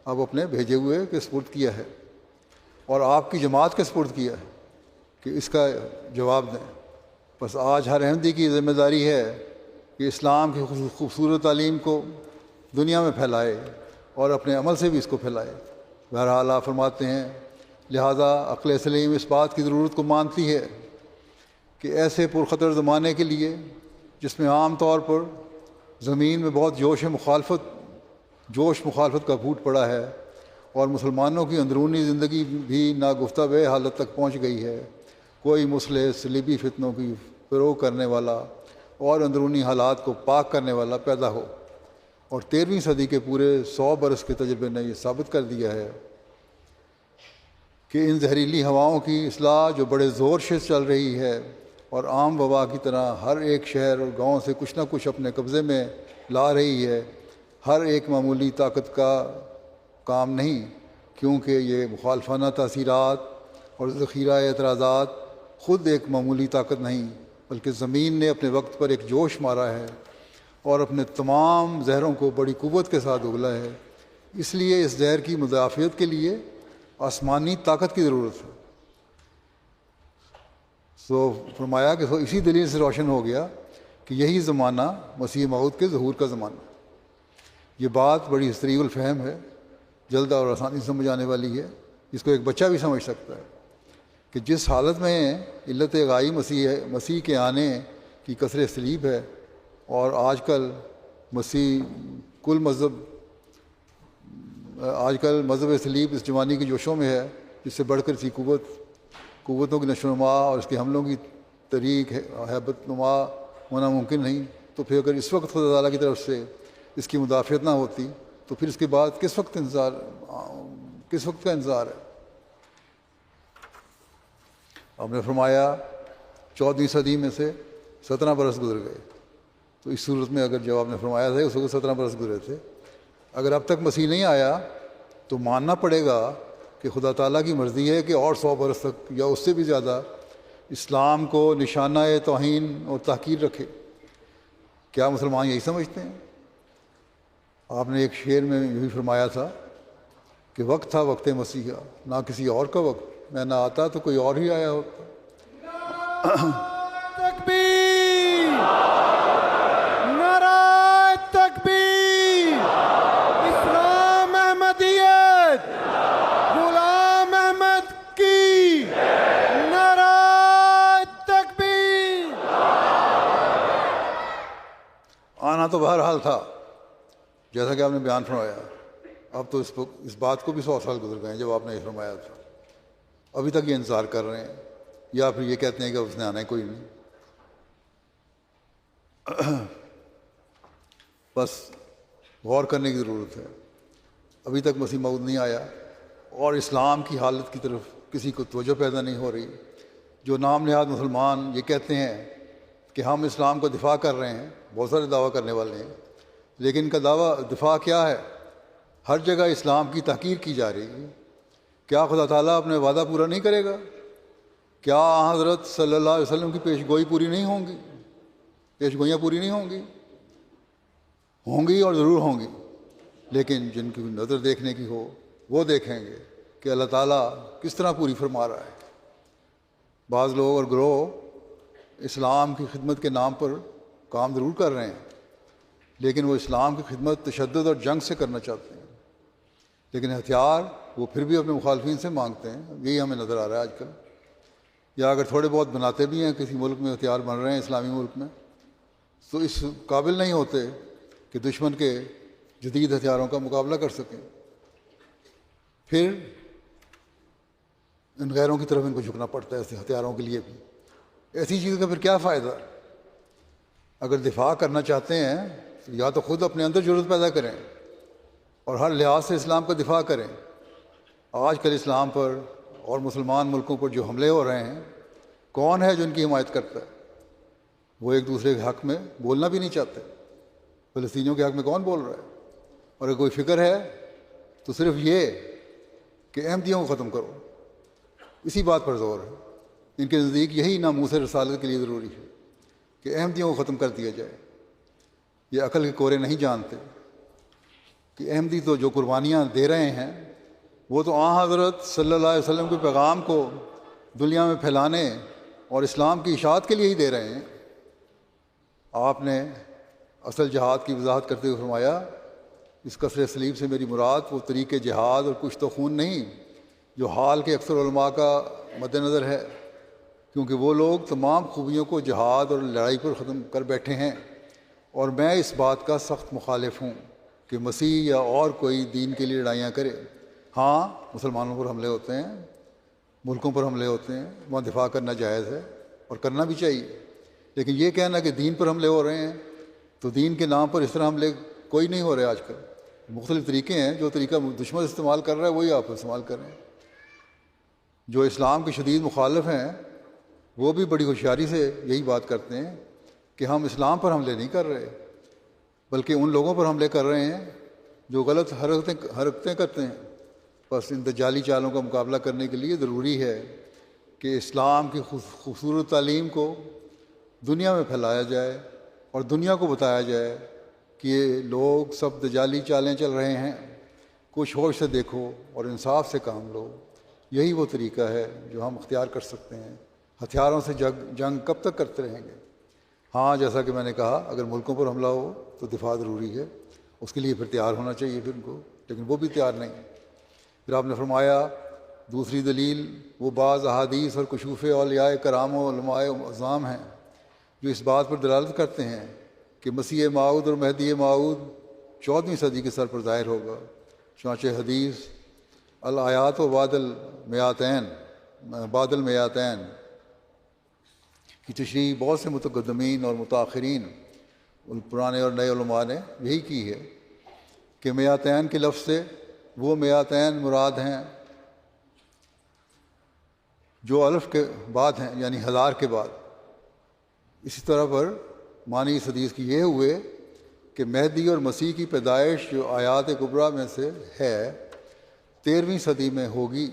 اب اپنے بھیجے ہوئے کے سپرد کیا ہے، اور آپ کی جماعت کے سپرد کیا ہے کہ اس کا جواب دیں۔ بس آج ہر احمدی کی ذمہ داری ہے کہ اسلام کی خوبصورت تعلیم کو دنیا میں پھیلائے اور اپنے عمل سے بھی اس کو پھیلائے۔ بہرحال آپ فرماتے ہیں لہذا عقل سلیم اس بات کی ضرورت کو مانتی ہے کہ ایسے پرخطر زمانے کے لیے جس میں عام طور پر زمین میں بہت جوش مخالفت کا پھوٹ پڑا ہے اور مسلمانوں کی اندرونی زندگی بھی ناگفتہ بے حالت تک پہنچ گئی ہے، کوئی مسلح صلیبی فتنوں کی فروغ کرنے والا اور اندرونی حالات کو پاک کرنے والا پیدا ہو۔ اور 13ویں صدی کے پورے 100 برس کے تجربے نے یہ ثابت کر دیا ہے کہ ان زہریلی ہواؤں کی اصلاح جو بڑے زور سے چل رہی ہے اور عام وبا کی طرح ہر ایک شہر اور گاؤں سے کچھ نہ کچھ اپنے قبضے میں لا رہی ہے، ہر ایک معمولی طاقت کا کام نہیں، کیونکہ یہ مخالفانہ تاثیرات اور ذخیرہ اعتراضات خود ایک معمولی طاقت نہیں، بلکہ زمین نے اپنے وقت پر ایک جوش مارا ہے اور اپنے تمام زہروں کو بڑی قوت کے ساتھ اگلا ہے۔ اس لیے اس زہر کی مدافعت کے لیے آسمانی طاقت کی ضرورت ہے۔ فرمایا کہ اسی دلیل سے روشن ہو گیا کہ یہی زمانہ مسیح موعود کے ظہور کا زمانہ۔ یہ بات بڑی سریع الفہم ہے، جلد اور آسانی سمجھ آنے والی ہے، جس کو ایک بچہ بھی سمجھ سکتا ہے کہ جس حالت میں علت غائی مسیح کے آنے کی کثر صلیب ہے، اور آج کل مذہب صلیب اس جوانی کے جوشوں میں ہے، جس سے بڑھ کر اسی قوتوں کی نشو و نما اور اس کے حملوں کی طریق ہے ہیبت نما ہونا ممکن نہیں، تو پھر اگر اس وقت خدا تعالیٰ کی طرف سے اس کی مدافعت نہ ہوتی تو پھر اس کے بعد کس وقت کا انتظار ہے؟ آپ نے فرمایا 14ویں صدی میں سے 17 برس گزر گئے، تو اس صورت میں اگر جب آپ نے فرمایا تھا اس وقت 17 برس گزرے تھے، اگر اب تک مسیح نہیں آیا تو ماننا پڑے گا کہ خدا تعالیٰ کی مرضی ہے کہ اور 100 برس تک یا اس سے بھی زیادہ اسلام کو نشانہ توہین اور تحقیر رکھے۔ کیا مسلمان یہی سمجھتے ہیں؟ آپ نے ایک شعر میں یہی فرمایا تھا کہ وقت تھا وقت مسیحا، نہ کسی اور کا وقت، میں نہ آتا تو کوئی اور ہی آیا ہوتا۔ تکبیر، نعرہ تکبیر، اسلام احمدیت، غلام احمد کی نعرہ تکبیر۔ آنا تو بہرحال تھا جیسا کہ آپ نے بیان فرمایا، اب تو اس بات کو بھی 100 سال گزر گئے ہیں جب آپ نے یہ فرمایا تھا، ابھی تک یہ انتظار کر رہے ہیں، یا پھر یہ کہتے ہیں کہ اس نے آنا ہے کوئی نہیں۔ بس غور کرنے کی ضرورت ہے، ابھی تک مسیح موعود نہیں آیا اور اسلام کی حالت کی طرف کسی کو توجہ پیدا نہیں ہو رہی۔ جو نام نہاد مسلمان یہ کہتے ہیں کہ ہم اسلام کا دفاع کر رہے ہیں، بہت سارے دعویٰ کرنے والے ہیں، لیکن ان کا دفاع کیا ہے؟ ہر جگہ اسلام کی تحقیر کی جا رہی ہے۔ کیا خدا تعالیٰ اپنے وعدہ پورا نہیں کرے گا؟ کیا حضرت صلی اللہ علیہ وسلم کی پیشگوئی پوری نہیں ہوں گی؟ پیشگوئیاں پوری نہیں ہوں گی؟ ہوں گی اور ضرور ہوں گی، لیکن جن کی نظر دیکھنے کی ہو وہ دیکھیں گے کہ اللہ تعالیٰ کس طرح پوری فرما رہا ہے۔ بعض لوگ اور گروہ اسلام کی خدمت کے نام پر کام ضرور کر رہے ہیں، لیکن وہ اسلام کی خدمت تشدد اور جنگ سے کرنا چاہتے ہیں، لیکن ہتھیار وہ پھر بھی اپنے مخالفین سے مانگتے ہیں۔ یہی ہمیں نظر آ رہا ہے آج کل، یا اگر تھوڑے بہت بناتے بھی ہیں، کسی ملک میں ہتھیار بن رہے ہیں اسلامی ملک میں، تو اس قابل نہیں ہوتے کہ دشمن کے جدید ہتھیاروں کا مقابلہ کر سکیں۔ پھر ان غیروں کی طرف ان کو جھکنا پڑتا ہے ایسے ہتھیاروں کے لیے بھی۔ ایسی چیز کا پھر کیا فائدہ؟ اگر دفاع کرنا چاہتے ہیں تو یا تو خود اپنے اندر جرأت پیدا کریں اور ہر لحاظ سے اسلام کا دفاع کریں۔ آج کل اسلام پر اور مسلمان ملکوں پر جو حملے ہو رہے ہیں، کون ہے جو ان کی حمایت کرتا ہے؟ وہ ایک دوسرے کے حق میں بولنا بھی نہیں چاہتے۔ فلسطینیوں کے حق میں کون بول رہا ہے؟ اور اگر کوئی فکر ہے تو صرف یہ کہ احمدیوں کو ختم کرو، اسی بات پر زور ہے۔ ان کے نزدیک یہی ناموس رسالت کے لیے ضروری ہے کہ احمدیوں کو ختم کر دیا جائے۔ یہ عقل کے کورے نہیں جانتے کہ احمدی تو جو قربانیاں دے رہے ہیں وہ تو حضرت صلی اللہ علیہ وسلم کے پیغام کو دنیا میں پھیلانے اور اسلام کی اشاعت کے لیے ہی دے رہے ہیں۔ آپ نے اصل جہاد کی وضاحت کرتے ہوئے فرمایا، اس کثر صلیب سے میری مراد وہ طریق جہاد اور کشت و خون نہیں جو حال کے اکثر علماء کا مد نظر ہے، کیونکہ وہ لوگ تمام خوبیوں کو جہاد اور لڑائی پر ختم کر بیٹھے ہیں، اور میں اس بات کا سخت مخالف ہوں کہ مسیح یا اور کوئی دین کے لیے لڑائیاں کرے۔ ہاں، مسلمانوں پر حملے ہوتے ہیں، ملکوں پر حملے ہوتے ہیں، وہاں دفاع کرنا جائز ہے اور کرنا بھی چاہیے، لیکن یہ کہنا کہ دین پر حملے ہو رہے ہیں تو دین کے نام پر اس طرح حملے کوئی نہیں ہو رہے۔ آج کل مختلف طریقے ہیں، جو طریقہ دشمن استعمال کر رہا ہے وہی آپ استعمال کر رہے ہیں۔ جو اسلام کے شدید مخالف ہیں وہ بھی بڑی ہوشیاری سے یہی بات کرتے ہیں کہ ہم اسلام پر حملے نہیں کر رہے، بلکہ ان لوگوں پر حملے کر رہے ہیں جو غلط حرکتیں کرتے ہیں۔ بس ان دجالی چالوں کا مقابلہ کرنے کے لیے ضروری ہے کہ اسلام کی خوبصورت تعلیم کو دنیا میں پھیلایا جائے اور دنیا کو بتایا جائے کہ یہ لوگ سب دجالی چالیں چل رہے ہیں، کچھ ہوش سے دیکھو اور انصاف سے کام لو۔ یہی وہ طریقہ ہے جو ہم اختیار کر سکتے ہیں۔ ہتھیاروں سے جنگ کب تک کرتے رہیں گے؟ ہاں، جیسا کہ میں نے کہا، اگر ملکوں پر حملہ ہو تو دفاع ضروری ہے، اس کے لیے پھر تیار ہونا چاہیے پھر ان کو، لیکن وہ بھی تیار نہیں۔ پھر آپ نے فرمایا دوسری دلیل وہ بعض احادیث اور کشوف اولیاء کرام و علماء اعظام ہیں جو اس بات پر دلالت کرتے ہیں کہ مسیح موعود اور مہدی موعود 14ویں صدی کے سر پر ظاہر ہوگا۔ چنانچہ حدیث الآیات و بعد المیاتین کی تشریح بہت سے متقدمین اور متاخرین پرانے اور نئے علماء نے یہی کی ہے کہ میاتین کے لفظ سے وہ میاتین مراد ہیں جو الف کے بعد ہیں، یعنی 1000 کے بعد۔ اسی طرح پر معنی اس حدیث کی یہ ہوئے کہ مہدی اور مسیح کی پیدائش جو آیات کبریٰ میں سے ہے 13ویں صدی میں ہوگی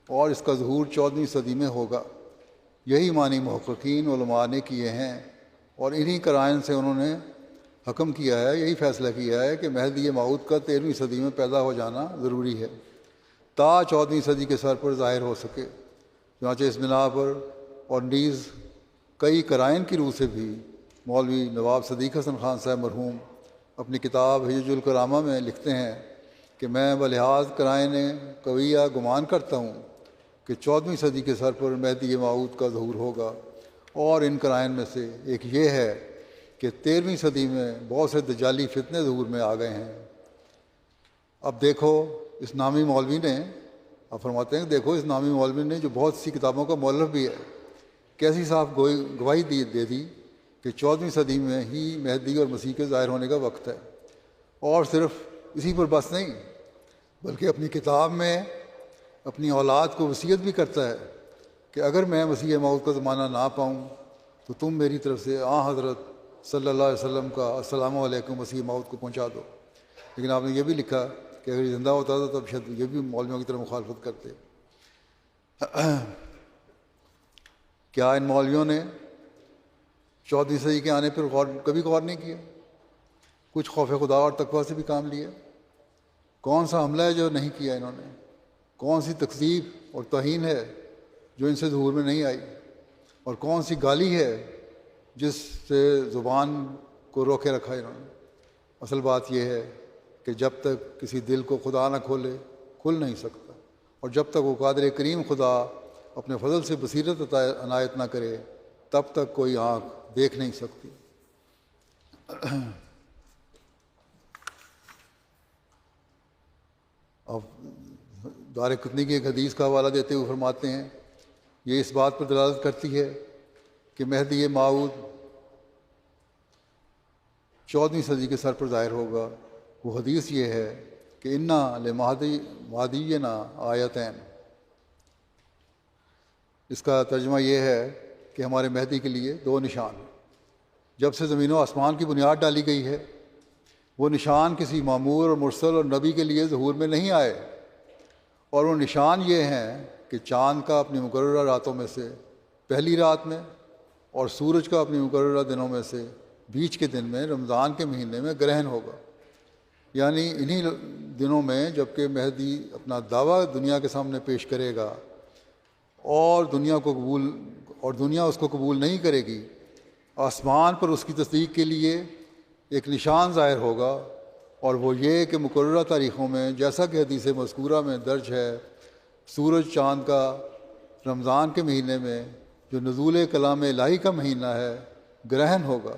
اور اس کا ظہور 14ویں صدی میں ہوگا۔ یہی معنی محققین علماء نے کیے ہیں، اور انہی قرائن سے انہوں نے حکم کیا ہے، یہی فیصلہ کیا ہے کہ مہدی موعود کا 13ویں صدی میں پیدا ہو جانا ضروری ہے تا 14ویں صدی کے سر پر ظاہر ہو سکے۔ چنانچہ اس بنا پر اور نیز کئی قرائن کی روح سے بھی مولوی نواب صدیق حسن خان صاحب مرحوم اپنی کتاب حجج الکرامہ میں لکھتے ہیں کہ میں بلحاظ قرائن قویہ گمان کرتا ہوں کہ 14ویں صدی کے سر پر مہدی موعود کا ظہور ہوگا، اور ان قرائن میں سے ایک یہ ہے کہ 13ویں صدی میں بہت سے دجالی فتنے ظہور میں آ گئے ہیں۔ اب دیکھو اس نامی مولوی نے، اب فرماتے ہیں کہ دیکھو اس نامی مولوی نے جو بہت سی کتابوں کا مؤلف بھی ہے، کیسی صاف گواہی دے دی کہ 14ویں صدی میں ہی مہدی اور مسیح کے ظاہر ہونے کا وقت ہے، اور صرف اسی پر بس نہیں بلکہ اپنی کتاب میں اپنی اولاد کو وصیت بھی کرتا ہے کہ اگر میں مسیح موعود کا زمانہ نہ پاؤں تو تم میری طرف سے حضرت صلی اللہ علیہ وسلم کا السلام علیکم مسیح موعود کو پہنچا دو۔ لیکن آپ نے یہ بھی لکھا کہ اگر یہ زندہ ہوتا تھا تب شاید یہ بھی مولویوں کی طرح مخالفت کرتے۔ کیا ان مولویوں نے 14ویں صدی کے آنے پر کبھی غور نہیں کیا؟ کچھ خوف خدا اور تقویٰ سے بھی کام لیا؟ کون سا حملہ ہے جو نہیں کیا انہوں نے؟ کون سی تکذیب اور توہین ہے جو ان سے ظہور میں نہیں آئی؟ اور کون سی گالی ہے جس سے زبان کو روکے رکھا انہوں نے؟ اصل بات یہ ہے کہ جب تک کسی دل کو خدا نہ کھولے کھل نہیں سکتا، اور جب تک وہ قادر کریم خدا اپنے فضل سے بصیرت عنایت نہ کرے تب تک کوئی آنکھ دیکھ نہیں سکتی۔ اب دار قطنی کی ایک حدیث کا حوالہ دیتے ہوئے فرماتے ہیں یہ اس بات پر دلالت کرتی ہے کہ مہدی موعود 14ویں صدی کے سر پر ظاہر ہوگا۔ وہ حدیث یہ ہے کہ انا لمہدینا آیتین، اس کا ترجمہ یہ ہے کہ ہمارے مہدی کے لیے 2 نشان ہیں۔ جب سے زمین و آسمان کی بنیاد ڈالی گئی ہے وہ نشان کسی معمور اور مرسل اور نبی کے لیے ظہور میں نہیں آئے، اور وہ نشان یہ ہیں کہ چاند کا اپنی مقررہ راتوں میں سے پہلی رات میں اور سورج کا اپنی مقررہ دنوں میں سے بیچ کے دن میں رمضان کے مہینے میں گرہن ہوگا، یعنی انہی دنوں میں جب کہ مہدی اپنا دعویٰ دنیا کے سامنے پیش کرے گا اور دنیا اس کو قبول نہیں کرے گی، آسمان پر اس کی تصدیق کے لیے ایک نشان ظاہر ہوگا، اور وہ یہ کہ مقررہ تاریخوں میں جیسا کہ حدیث مذکورہ میں درج ہے سورج چاند کا رمضان کے مہینے میں جو نزول کلام الہی کا مہینہ ہے گرہن ہوگا،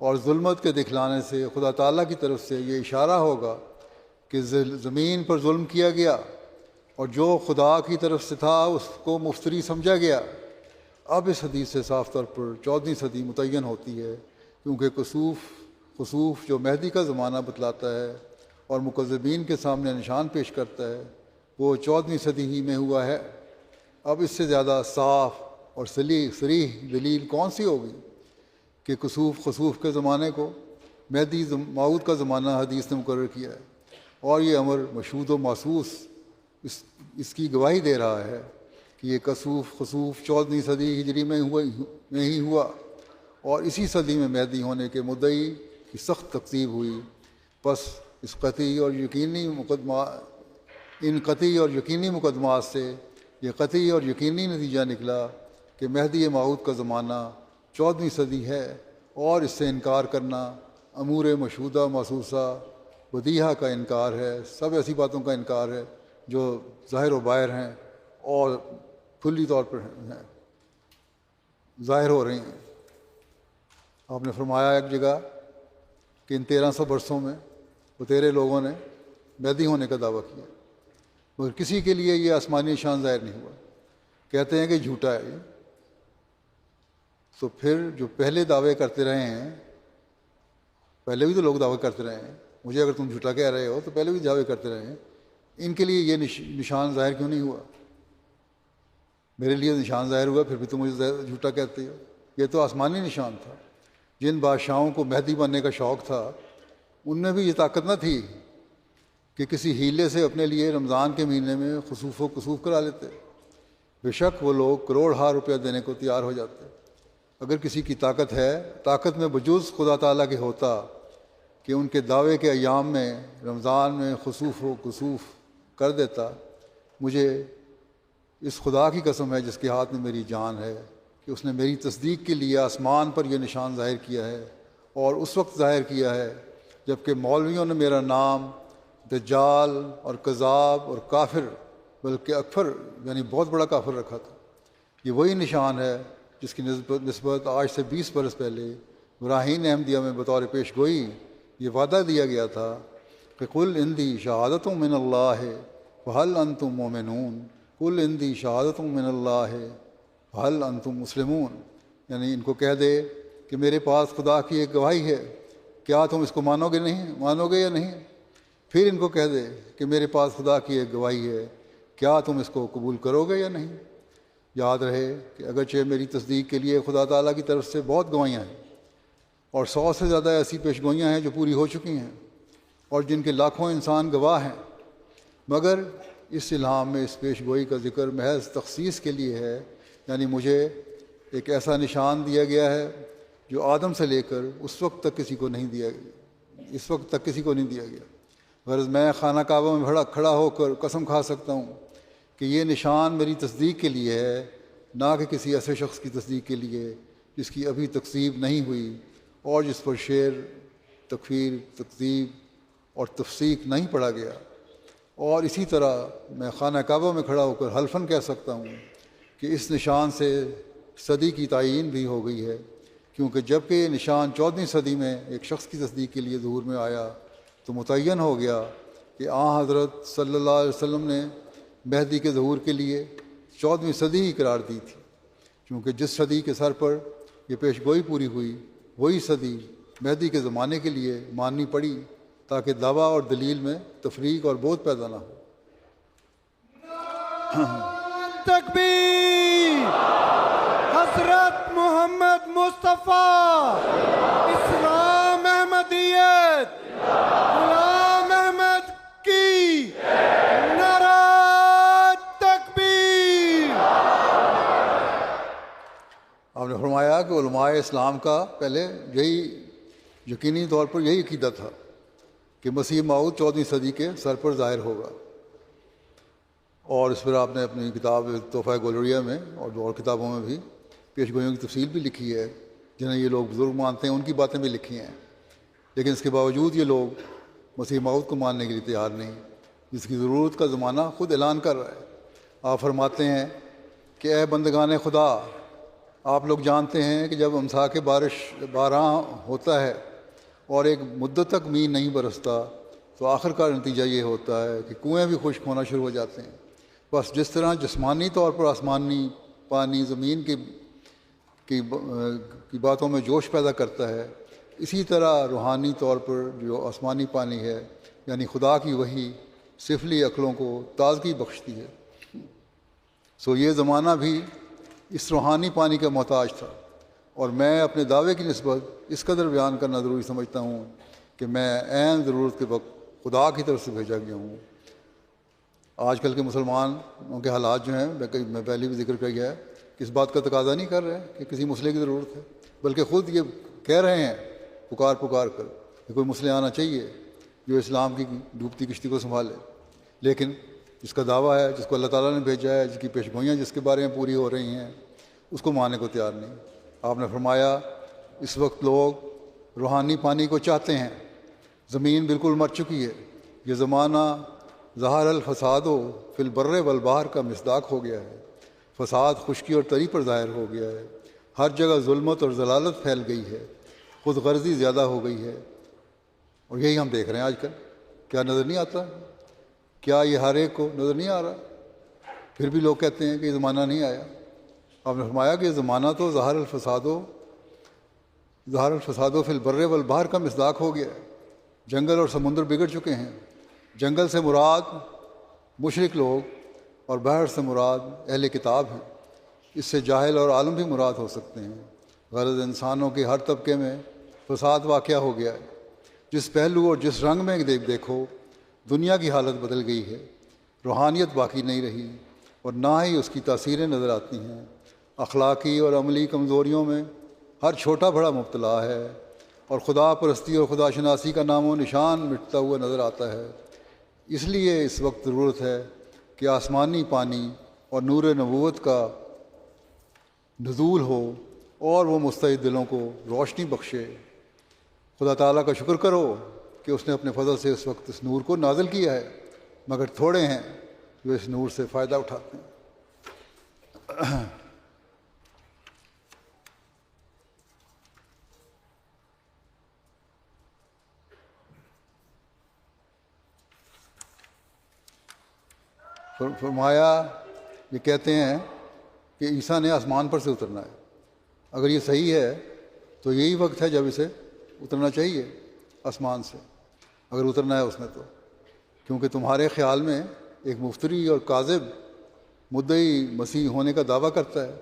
اور ظلمت کے دکھلانے سے خدا تعالیٰ کی طرف سے یہ اشارہ ہوگا کہ زمین پر ظلم کیا گیا اور جو خدا کی طرف سے تھا اس کو مفتری سمجھا گیا۔ اب اس حدیث سے صاف طور پر 14ویں صدی متعین ہوتی ہے، کیونکہ خسوف جو مہدی کا زمانہ بتلاتا ہے اور مکذبین کے سامنے نشان پیش کرتا ہے وہ 14ویں صدی ہی میں ہوا ہے۔ اب اس سے زیادہ صاف اور صریح دلیل کون سی ہوگی کہ خسوف کے زمانے کو مہدی موعود کا زمانہ حدیث نے مقرر کیا ہے، اور یہ امر مشہود و محسوس اس کی گواہی دے رہا ہے کہ یہ خسوف 14ویں صدی ہجری میں ہی ہوا، اور اسی صدی میں مہدی ہونے کے مدعی کی سخت تکذیب ہوئی۔ پس ان قطعی اور یقینی مقدمات سے یہ قطعی اور یقینی نتیجہ نکلا کہ مہدی موعود کا زمانہ 14ویں صدی ہے، اور اس سے انکار کرنا امور مشہودہ محسوسہ بدیہہ کا انکار ہے، سب ایسی باتوں کا انکار ہے جو ظاہر و باہر ہیں اور کھلی طور پر ہیں، ظاہر ہو رہی ہیں۔ آپ نے فرمایا ایک جگہ کہ ان 1300 برسوں میں بتیرے لوگوں نے مہدی ہونے کا دعویٰ کیا، مگر کسی کے لیے یہ آسمانی نشان ظاہر نہیں ہوا۔ کہتے ہیں کہ جھوٹا ہے یہ، تو پھر جو پہلے دعوے کرتے رہے ہیں، پہلے بھی تو لوگ دعوے کرتے رہے ہیں، مجھے اگر تم جھوٹا کہہ رہے ہو تو پہلے بھی دعوے کرتے رہے ہیں، ان کے لیے یہ نشان ظاہر کیوں نہیں ہوا؟ میرے لیے نشان ظاہر ہوا، پھر بھی تم مجھے جھوٹا کہتے ہو۔ یہ تو آسمانی نشان تھا۔ جن بادشاہوں کو مہدی بننے کا شوق تھا ان میں بھی یہ طاقت نہ تھی کہ کسی ہیلے سے اپنے لیے رمضان کے مہینے میں خسوف و کسوف کرا لیتے۔ بے شک وہ لوگ کروڑ ہار روپیہ دینے کو تیار ہو جاتے۔ اگر کسی کی طاقت ہے، طاقت میں بجوز خدا تعالیٰ کے ہوتا کہ ان کے دعوے کے ایام میں رمضان میں خسوف و کسوف کر دیتا، مجھے اس خدا کی قسم ہے جس کے ہاتھ میں میری جان ہے کہ اس نے میری تصدیق کے لیے آسمان پر یہ نشان ظاہر کیا ہے، اور اس وقت ظاہر کیا ہے جب کہ مولویوں نے میرا نام دجال اور کذاب اور کافر، بلکہ اکفر یعنی بہت بڑا کافر رکھا تھا۔ یہ وہی نشان ہے جس کی نسبت آج سے 20 برس پہلے براہین احمدیہ میں بطور پیش گوئی یہ وعدہ دیا گیا تھا کہ قل عندی شہادۃ من اللہ فہل انتم مومنون، قل عندی شہادۃ من اللہ فہل انتم مسلمون، یعنی ان کو کہہ دے کہ میرے پاس خدا کی ایک گواہی ہے، کیا تم اس کو مانو گے یا نہیں؟ پھر ان کو کہہ دے کہ میرے پاس خدا کی ایک گواہی ہے، کیا تم اس کو قبول کرو گے یا نہیں؟ یاد رہے کہ اگرچہ میری تصدیق کے لیے خدا تعالیٰ کی طرف سے بہت گواہیاں ہیں، اور 100 سے زیادہ ایسی پیش گوئیاں ہیں جو پوری ہو چکی ہیں اور جن کے لاکھوں انسان گواہ ہیں، مگر اس الہام میں اس پیش گوئی کا ذکر محض تخصیص کے لیے ہے، یعنی مجھے ایک ایسا نشان دیا گیا ہے جو آدم سے لے کر اس وقت تک کسی کو نہیں دیا گیا۔ غرض میں خانہ کعبہ میں کھڑا ہو کر قسم کھا سکتا ہوں کہ یہ نشان میری تصدیق کے لیے ہے، نہ کہ کسی ایسے شخص کی تصدیق کے لیے جس کی ابھی تکذیب نہیں ہوئی اور جس پر شعر، تکفیر، تکذیب اور تفسیق نہیں پڑھا گیا۔ اور اسی طرح میں خانہ کعبہ میں کھڑا ہو کر حلفاً کہہ سکتا ہوں کہ اس نشان سے صدی کی تعیین بھی ہو گئی ہے، کیونکہ جب کہ یہ نشان 14ویں صدی میں ایک شخص کی تصدیق کے لیے ظہور میں آیا تو متعین ہو گیا کہ حضرت صلی اللہ علیہ وسلم نے مہدی کے ظہور کے لیے 14ویں صدی ہی قرار دی تھی، کیونکہ جس صدی کے سر پر یہ پیش گوئی پوری ہوئی وہی صدی مہدی کے زمانے کے لیے ماننی پڑی تاکہ دعویٰ اور دلیل میں تفریق اور بہت پیدا نہ ہو۔ تکبیر! حضرت محمد مصطفیٰ، اسلام احمدیت، غلام احمد کی نعرہ تکبیر! آپ نے فرمایا کہ علماء اسلام کا پہلے یہی یقینی طور پر یہی عقیدہ تھا کہ مسیح موعود 14ویں صدی کے سر پر ظاہر ہوگا، اور اس پر آپ نے اپنی کتاب تحفہ گولریا میں اور کتابوں میں بھی پیش گوئیوں کی تفصیل بھی لکھی ہے، جنہیں یہ لوگ بزرگ مانتے ہیں ان کی باتیں بھی لکھی ہیں، لیکن اس کے باوجود یہ لوگ مسیح موعود کو ماننے کے لیے تیار نہیں، جس کی ضرورت کا زمانہ خود اعلان کر رہا ہے۔ آپ فرماتے ہیں کہ اے بندگان خدا، آپ لوگ جانتے ہیں کہ جب امساک باران ہوتا ہے اور ایک مدت تک مینہ نہیں برستا تو آخر کا نتیجہ یہ ہوتا ہے کہ کنویں بھی خشک ہونا شروع ہو جاتے ہیں۔ بس جس طرح جسمانی طور پر آسمانی پانی زمین کی باتوں میں جوش پیدا کرتا ہے، اسی طرح روحانی طور پر جو آسمانی پانی ہے یعنی خدا کی وحی سفلی عقلوں کو تازگی بخشتی ہے۔ سو یہ زمانہ بھی اس روحانی پانی کا محتاج تھا، اور میں اپنے دعوے کی نسبت اس قدر بیان کرنا ضروری سمجھتا ہوں کہ میں عین ضرورت کے وقت خدا کی طرف سے بھیجا گیا ہوں۔ آج کل کے مسلمانوں کے حالات جو ہیں میں پہلے بھی ذکر کیا ہے کہ اس بات کا تقاضا نہیں کر رہے کہ کسی مسئلے کی ضرورت ہے، بلکہ خود یہ کہہ رہے ہیں پکار کر کہ کوئی مسئلہ آنا چاہیے جو اسلام کی ڈوبتی کشتی کو سنبھالے، لیکن جس کا دعویٰ ہے، جس کو اللہ تعالیٰ نے بھیجا ہے، جس کی پیش گوئیاں جس کے بارے میں پوری ہو رہی ہیں، اس کو ماننے کو تیار نہیں۔ آپ نے فرمایا اس وقت لوگ روحانی پانی کو چاہتے ہیں، زمین بالکل مر چکی ہے، یہ زمانہ ظہر الفساد فی البر والبحر کا مصداق ہو گیا ہے، فساد خشکی اور تری پر ظاہر ہو گیا ہے، ہر جگہ ظلمت اور ضلالت پھیل گئی ہے، خود غرضی زیادہ ہو گئی ہے، اور یہی ہم دیکھ رہے ہیں آج کل۔ کیا نظر نہیں آتا؟ کیا یہ ہر ایک کو نظر نہیں آ رہا؟ پھر بھی لوگ کہتے ہیں کہ یہ زمانہ نہیں آیا۔ آپ نے فرمایا کہ زمانہ تو ظاہر الفساد فی البر والبحر کا مصداق ہو گیا ہے۔ جنگل اور سمندر بگڑ چکے ہیں۔ جنگل سے مراد مشرک لوگ اور بحر سے مراد اہل کتاب ہیں۔ اس سے جاہل اور عالم بھی مراد ہو سکتے ہیں۔ غرض انسانوں کے ہر طبقے میں فساد واقع ہو گیا ہے۔ جس پہلو اور جس رنگ میں دیکھو دنیا کی حالت بدل گئی ہے۔ روحانیت باقی نہیں رہی اور نہ ہی اس کی تاثیریں نظر آتی ہیں۔ اخلاقی اور عملی کمزوریوں میں ہر چھوٹا بڑا مبتلا ہے اور خدا پرستی اور خدا شناسی کا نام و نشان مٹتا ہوا نظر آتا ہے۔ اس لیے اس وقت ضرورت ہے کہ آسمانی پانی اور نور نبوت کا نزول ہو اور وہ مستعد دلوں کو روشنی بخشے۔ خدا تعالیٰ کا شکر کرو کہ اس نے اپنے فضل سے اس وقت اس نور کو نازل کیا ہے، مگر تھوڑے ہیں جو اس نور سے فائدہ اٹھاتے ہیں۔ فرمایا یہ کہتے ہیں کہ عیسیٰ نے آسمان پر سے اترنا ہے۔ اگر یہ صحیح ہے تو یہی وقت ہے جب اسے اترنا چاہیے آسمان سے، اگر اترنا ہے اس نے تو، کیونکہ تمہارے خیال میں ایک مفتری اور کاذب مدعی مسیح ہونے کا دعویٰ کرتا ہے۔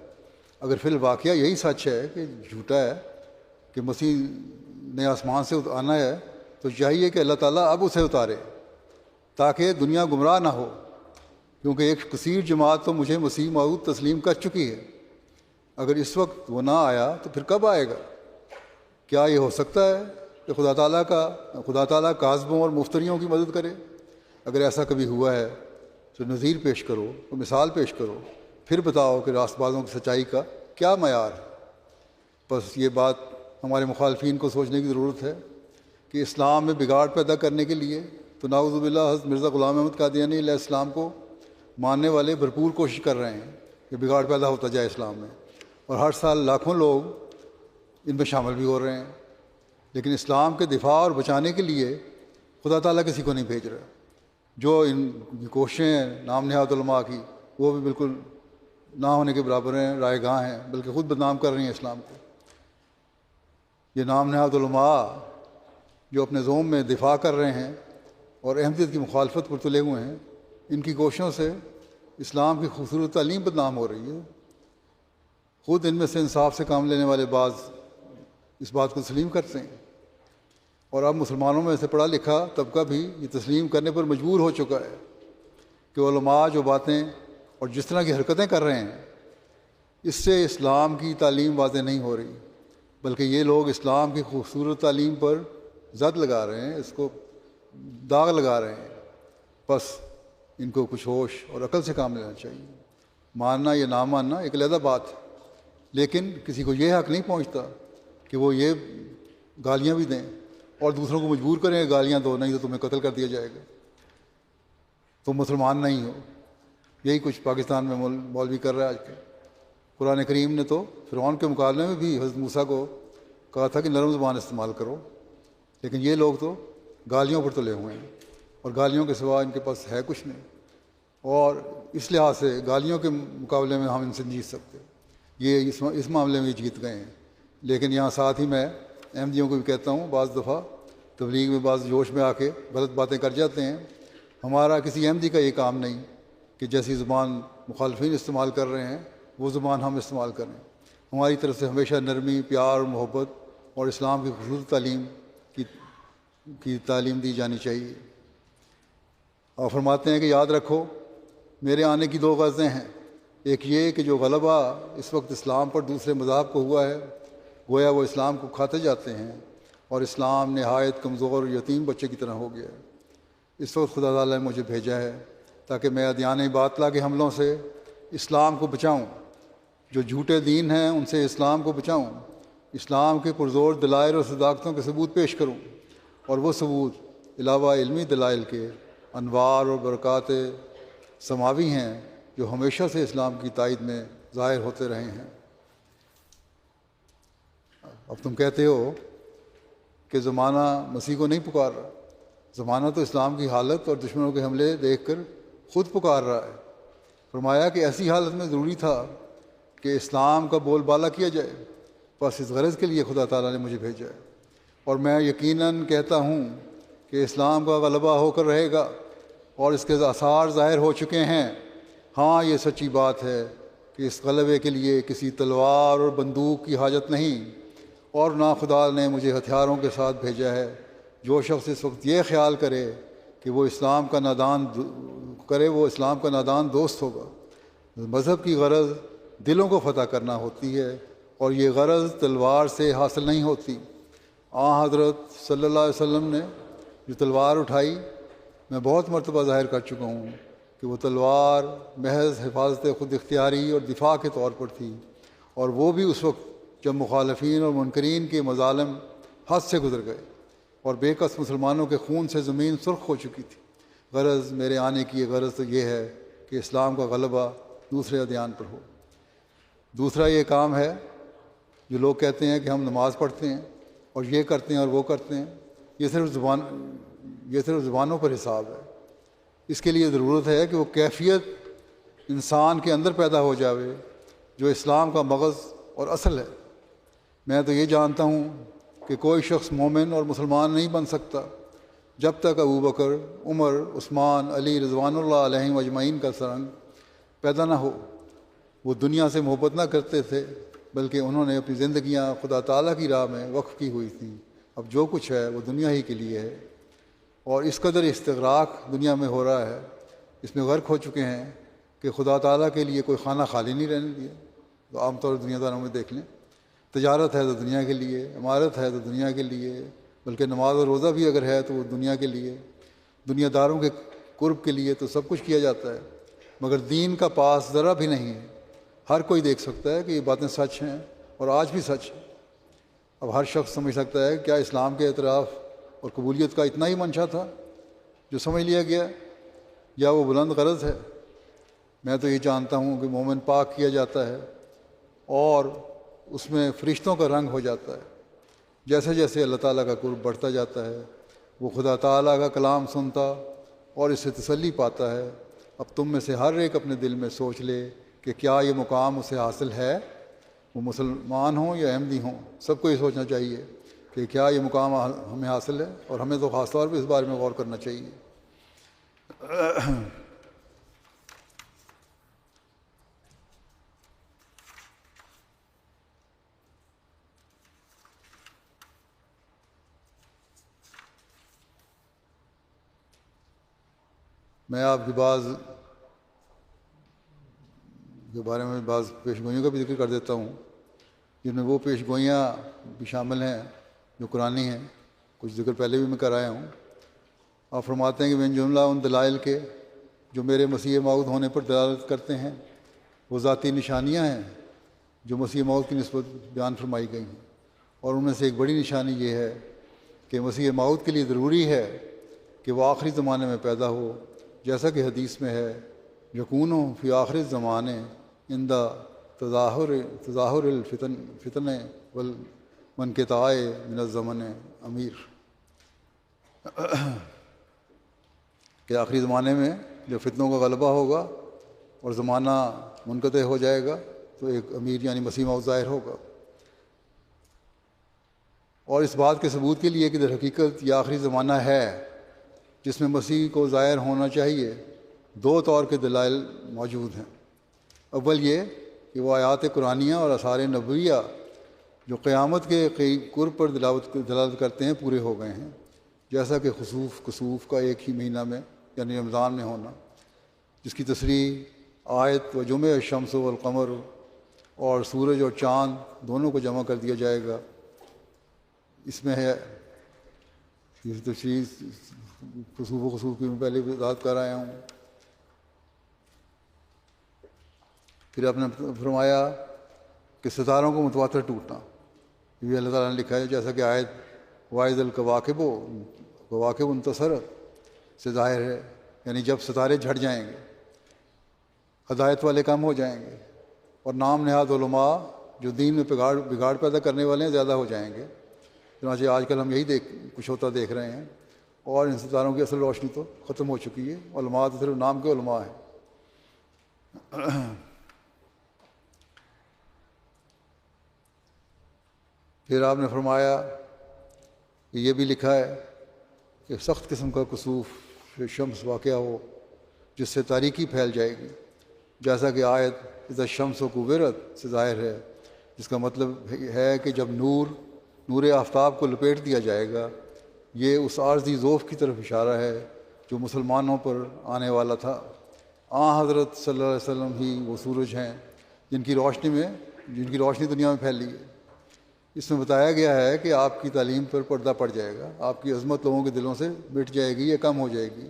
اگر فی الواقعہ یہی سچ ہے کہ جھوٹا ہے کہ مسیح نے آسمان سے آنا ہے، تو چاہیے کہ اللہ تعالیٰ اب اسے اتارے تاکہ دنیا گمراہ نہ ہو، کیونکہ ایک کثیر جماعت تو مجھے مسیح موعود تسلیم کر چکی ہے۔ اگر اس وقت وہ نہ آیا تو پھر کب آئے گا؟ کیا یہ ہو سکتا ہے کہ خدا تعالیٰ کاذبوں اور مفتریوں کی مدد کرے؟ اگر ایسا کبھی ہوا ہے تو نظیر پیش کرو، تو مثال پیش کرو، پھر بتاؤ کہ راست بازوں کی سچائی کا کیا معیار ہے۔ بس یہ بات ہمارے مخالفین کو سوچنے کی ضرورت ہے کہ اسلام میں بگاڑ پیدا کرنے کے لیے تو نعوذ باللہ حضرت مرزا غلام احمد قادیانی علیہ السلام کو ماننے والے بھرپور کوشش کر رہے ہیں کہ بگاڑ پیدا ہوتا جائے اسلام میں، اور ہر سال لاکھوں لوگ ان میں شامل بھی ہو رہے ہیں۔ لیکن اسلام کے دفاع اور بچانے کے لیے خدا تعالیٰ کسی کو نہیں بھیج رہا۔ جو ان کی کوششیں ہیں نام نہاد علماء کی، وہ بھی بالکل نہ ہونے کے برابر ہیں، رائے گاہ ہیں، بلکہ خود بدنام کر رہی ہیں اسلام کو۔ یہ نام نہاد علماء جو اپنے زوم میں دفاع کر رہے ہیں اور احمدیت کی مخالفت پر تلے ہوئے ہیں، ان کی کوششوں سے اسلام کی خوبصورت تعلیم بدنام ہو رہی ہے۔ خود ان میں سے انصاف سے کام لینے والے بعض اس بات کو تسلیم کرتے ہیں، اور اب مسلمانوں میں سے پڑھا لکھا طبقہ بھی یہ تسلیم کرنے پر مجبور ہو چکا ہے کہ علماء جو باتیں اور جس طرح کی حرکتیں کر رہے ہیں، اس سے اسلام کی تعلیم واضح نہیں ہو رہی، بلکہ یہ لوگ اسلام کی خوبصورت تعلیم پر زد لگا رہے ہیں، اس کو داغ لگا رہے ہیں۔ بس ان کو کچھ ہوش اور عقل سے کام لینا چاہیے۔ ماننا یا نہ ماننا ایک علیحدہ بات ہے، لیکن کسی کو یہ حق نہیں پہنچتا کہ وہ یہ گالیاں بھی دیں اور دوسروں کو مجبور کریں کہ گالیاں دو، نہیں تو تمہیں قتل کر دیا جائے گا، تم مسلمان نہیں ہو۔ یہی کچھ پاکستان میں مولوی کر رہا ہے آج کل۔ قرآن کریم نے تو فرعون کے مقابلے میں بھی حضرت موسیٰ کو کہا تھا کہ نرم زبان استعمال کرو، لیکن یہ لوگ تو گالیوں پر تلے ہوئے ہیں، اور گالیوں کے سوا ان کے پاس ہے کچھ نہیں، اور اس لحاظ سے گالیوں کے مقابلے میں ہم ان سے نہیں جیت سکتے۔ یہ اس معاملے میں جیت گئے ہیں۔ لیکن یہاں ساتھ ہی میں احمدیوں کو بھی کہتا ہوں، بعض دفعہ تبلیغ میں بعض جوش میں آ کے غلط باتیں کر جاتے ہیں۔ ہمارا کسی احمدی کا یہ کام نہیں کہ جیسی زبان مخالفین استعمال کر رہے ہیں وہ زبان ہم استعمال کریں۔ ہماری طرف سے ہمیشہ نرمی، پیار اور محبت اور اسلام کی خصوصی تعلیم کی تعلیم دی جانی چاہیے۔ اور فرماتے ہیں کہ یاد رکھو میرے آنے کی دو غرضیں ہیں، ایک یہ کہ جو غلبہ اس وقت اسلام پر دوسرے مذاہب کو ہوا ہے، گویا وہ اسلام کو کھاتے جاتے ہیں، اور اسلام نہایت کمزور یتیم بچے کی طرح ہو گیا ہے۔ اس وقت خدا تعالیٰ نے مجھے بھیجا ہے تاکہ میں ادیان باطلہ کے حملوں سے اسلام کو بچاؤں، جو جھوٹے دین ہیں ان سے اسلام کو بچاؤں، اسلام کے پرزور دلائل اور صداقتوں کے ثبوت پیش کروں، اور وہ ثبوت علاوہ علمی دلائل کے انوار اور برکات سماوی ہیں جو ہمیشہ سے اسلام کی تائید میں ظاہر ہوتے رہے ہیں۔ اب تم کہتے ہو کہ زمانہ مسیح کو نہیں پکار رہا، زمانہ تو اسلام کی حالت اور دشمنوں کے حملے دیکھ کر خود پکار رہا ہے۔ فرمایا کہ ایسی حالت میں ضروری تھا کہ اسلام کا بول بالا کیا جائے، بس اس غرض کے لیے خدا تعالیٰ نے مجھے بھیجا ہے، اور میں یقیناً کہتا ہوں کہ اسلام کا غلبہ ہو کر رہے گا اور اس کے آثار ظاہر ہو چکے ہیں۔ ہاں، یہ سچی بات ہے کہ اس غلبے کے لیے کسی تلوار اور بندوق کی حاجت نہیں، اور نہ خدا نے مجھے ہتھیاروں کے ساتھ بھیجا ہے۔ جو شخص اس وقت یہ خیال کرے کہ وہ اسلام کا نادان دوست ہوگا۔ مذہب کی غرض دلوں کو فتح کرنا ہوتی ہے، اور یہ غرض تلوار سے حاصل نہیں ہوتی۔ حضرت صلی اللہ علیہ وسلم نے جو تلوار اٹھائی، میں بہت مرتبہ ظاہر کر چکا ہوں کہ وہ تلوار محض حفاظت خود اختیاری اور دفاع کے طور پر تھی، اور وہ بھی اس وقت جب مخالفین اور منکرین کے مظالم حد سے گزر گئے اور بے کس مسلمانوں کے خون سے زمین سرخ ہو چکی تھی۔ غرض میرے آنے کی غرض تو یہ ہے کہ اسلام کا غلبہ دوسرے ادیان پر ہو۔ دوسرا یہ کام ہے جو لوگ کہتے ہیں کہ ہم نماز پڑھتے ہیں اور یہ کرتے ہیں اور وہ کرتے ہیں، یہ صرف زبانوں پر حساب ہے۔ اس کے لیے ضرورت ہے کہ وہ کیفیت انسان کے اندر پیدا ہو جاوے جو اسلام کا مغز اور اصل ہے۔ میں تو یہ جانتا ہوں کہ کوئی شخص مومن اور مسلمان نہیں بن سکتا جب تک ابوبکر، عمر، عثمان، علی رضوان اللہ علیہم اجمعین کا سرنگ پیدا نہ ہو۔ وہ دنیا سے محبت نہ کرتے تھے، بلکہ انہوں نے اپنی زندگیاں خدا تعالیٰ کی راہ میں وقف کی ہوئی تھیں۔ اب جو کچھ ہے وہ دنیا ہی کے لیے ہے، اور اس قدر استغراق دنیا میں ہو رہا ہے، اس میں غرق ہو چکے ہیں کہ خدا تعالیٰ کے لیے کوئی خانہ خالی نہیں رہنے دیا۔ تو عام طور دنیا داروں میں دیکھ لیں، تجارت ہے تو دنیا کے لیے، عمارت ہے تو دنیا کے لیے، بلکہ نماز اور روزہ بھی اگر ہے تو وہ دنیا کے لیے، دنیا داروں کے قرب کے لیے تو سب کچھ کیا جاتا ہے، مگر دین کا پاس ذرا بھی نہیں ہے۔ ہر کوئی دیکھ سکتا ہے کہ یہ باتیں سچ ہیں، اور آج بھی سچ ہے۔ اب ہر شخص سمجھ سکتا ہے کیا اسلام کے اعتراف اور قبولیت کا اتنا ہی منشا تھا جو سمجھ لیا گیا، یا وہ بلند غرض ہے؟ میں تو یہ جانتا ہوں کہ مومن پاک کیا جاتا ہے اور اس میں فرشتوں کا رنگ ہو جاتا ہے۔ جیسے جیسے اللہ تعالیٰ کا قرب بڑھتا جاتا ہے، وہ خدا تعالیٰ کا کلام سنتا اور اس سے تسلی پاتا ہے۔ اب تم میں سے ہر ایک اپنے دل میں سوچ لے کہ کیا یہ مقام اسے حاصل ہے، وہ مسلمان ہوں یا احمدی ہوں، سب کو یہ سوچنا چاہیے کہ کیا یہ مقام ہمیں حاصل ہے، اور ہمیں تو خاص طور پہ اس بارے میں غور کرنا چاہیے۔ میں آپ کے بارے میں بعض پیشگوئیوں کا بھی ذکر کر دیتا ہوں، جن میں وہ پیشگوئیاں بھی شامل ہیں جو قرآنی ہیں، کچھ ذکر پہلے بھی میں کر آیا ہوں۔ آپ فرماتے ہیں کہ من جملہ ان دلائل کے جو میرے مسیح موعود ہونے پر دلالت کرتے ہیں، وہ ذاتی نشانیاں ہیں جو مسیح موعود کی نسبت بیان فرمائی گئی ہیں، اور ان میں سے ایک بڑی نشانی یہ ہے کہ مسیح موعود کے لیے ضروری ہے کہ وہ آخری زمانے میں پیدا ہو، جیسا کہ حدیث میں ہے یکون فی آخر زمانے اندہ تظاہر الفتن والمنقطاع من الزمن امیر، کہ آخری زمانے میں جب فتنوں کا غلبہ ہوگا اور زمانہ منقطع ہو جائے گا تو ایک امیر یعنی مسیح موعود ظاہر ہوگا۔ اور اس بات کے ثبوت کے لیے کہ در حقیقت یہ آخری زمانہ ہے جس میں مسیح کو ظاہر ہونا چاہیے، دو طور کے دلائل موجود ہیں۔ اول یہ کہ وہ آیات قرآنیہ اور آثار نبویہ جو قیامت کے قرب پر دلالت کرتے ہیں پورے ہو گئے ہیں، جیسا کہ خسوف کسوف کا ایک ہی مہینہ میں یعنی رمضان میں ہونا، جس کی تصریح آیت و جمع الشمس والقمر اور سورج اور چاند دونوں کو جمع کر دیا جائے گا، اس میں ہے۔ یہ تشریح خسوف و خسوف کی میں پہلے بھی وضاحت کر آیا ہوں۔ پھر آپ نے فرمایا کہ ستاروں کو متواتر ٹوٹنا، یہ اللہ تعالیٰ نے لکھا ہے، جیسا کہ آیت واحد الکواکب انتصرت سے ظاہر ہے، یعنی جب ستارے جھٹ جائیں گے، ہدایت والے کم ہو جائیں گے، اور نام نہاد علماء جو دین میں بگاڑ پیدا کرنے والے ہیں زیادہ ہو جائیں گے۔ چنانچہ آج کل ہم یہی کچھ ہوتا دیکھ رہے ہیں، اور ان ستاروں کی اصل روشنی تو ختم ہو چکی ہے، علماء تو صرف نام کے علماء ہیں۔ پھر آپ نے فرمایا کہ یہ بھی لکھا ہے کہ سخت قسم کا کسوف شمس واقعہ ہو جس سے تاریکی پھیل جائے گی، جیسا کہ آیت اذا الشمس کورت سے ظاہر ہے، جس کا مطلب ہے کہ جب نور آفتاب کو لپیٹ دیا جائے گا۔ یہ اس عارضی ذوف کی طرف اشارہ ہے جو مسلمانوں پر آنے والا تھا۔ حضرت صلی اللہ علیہ وسلم ہی وہ سورج ہیں جن کی روشنی دنیا میں پھیلی ہے۔ اس میں بتایا گیا ہے کہ آپ کی تعلیم پر پردہ پڑ جائے گا، آپ کی عظمت لوگوں کے دلوں سے مٹ جائے گی یا کم ہو جائے گی۔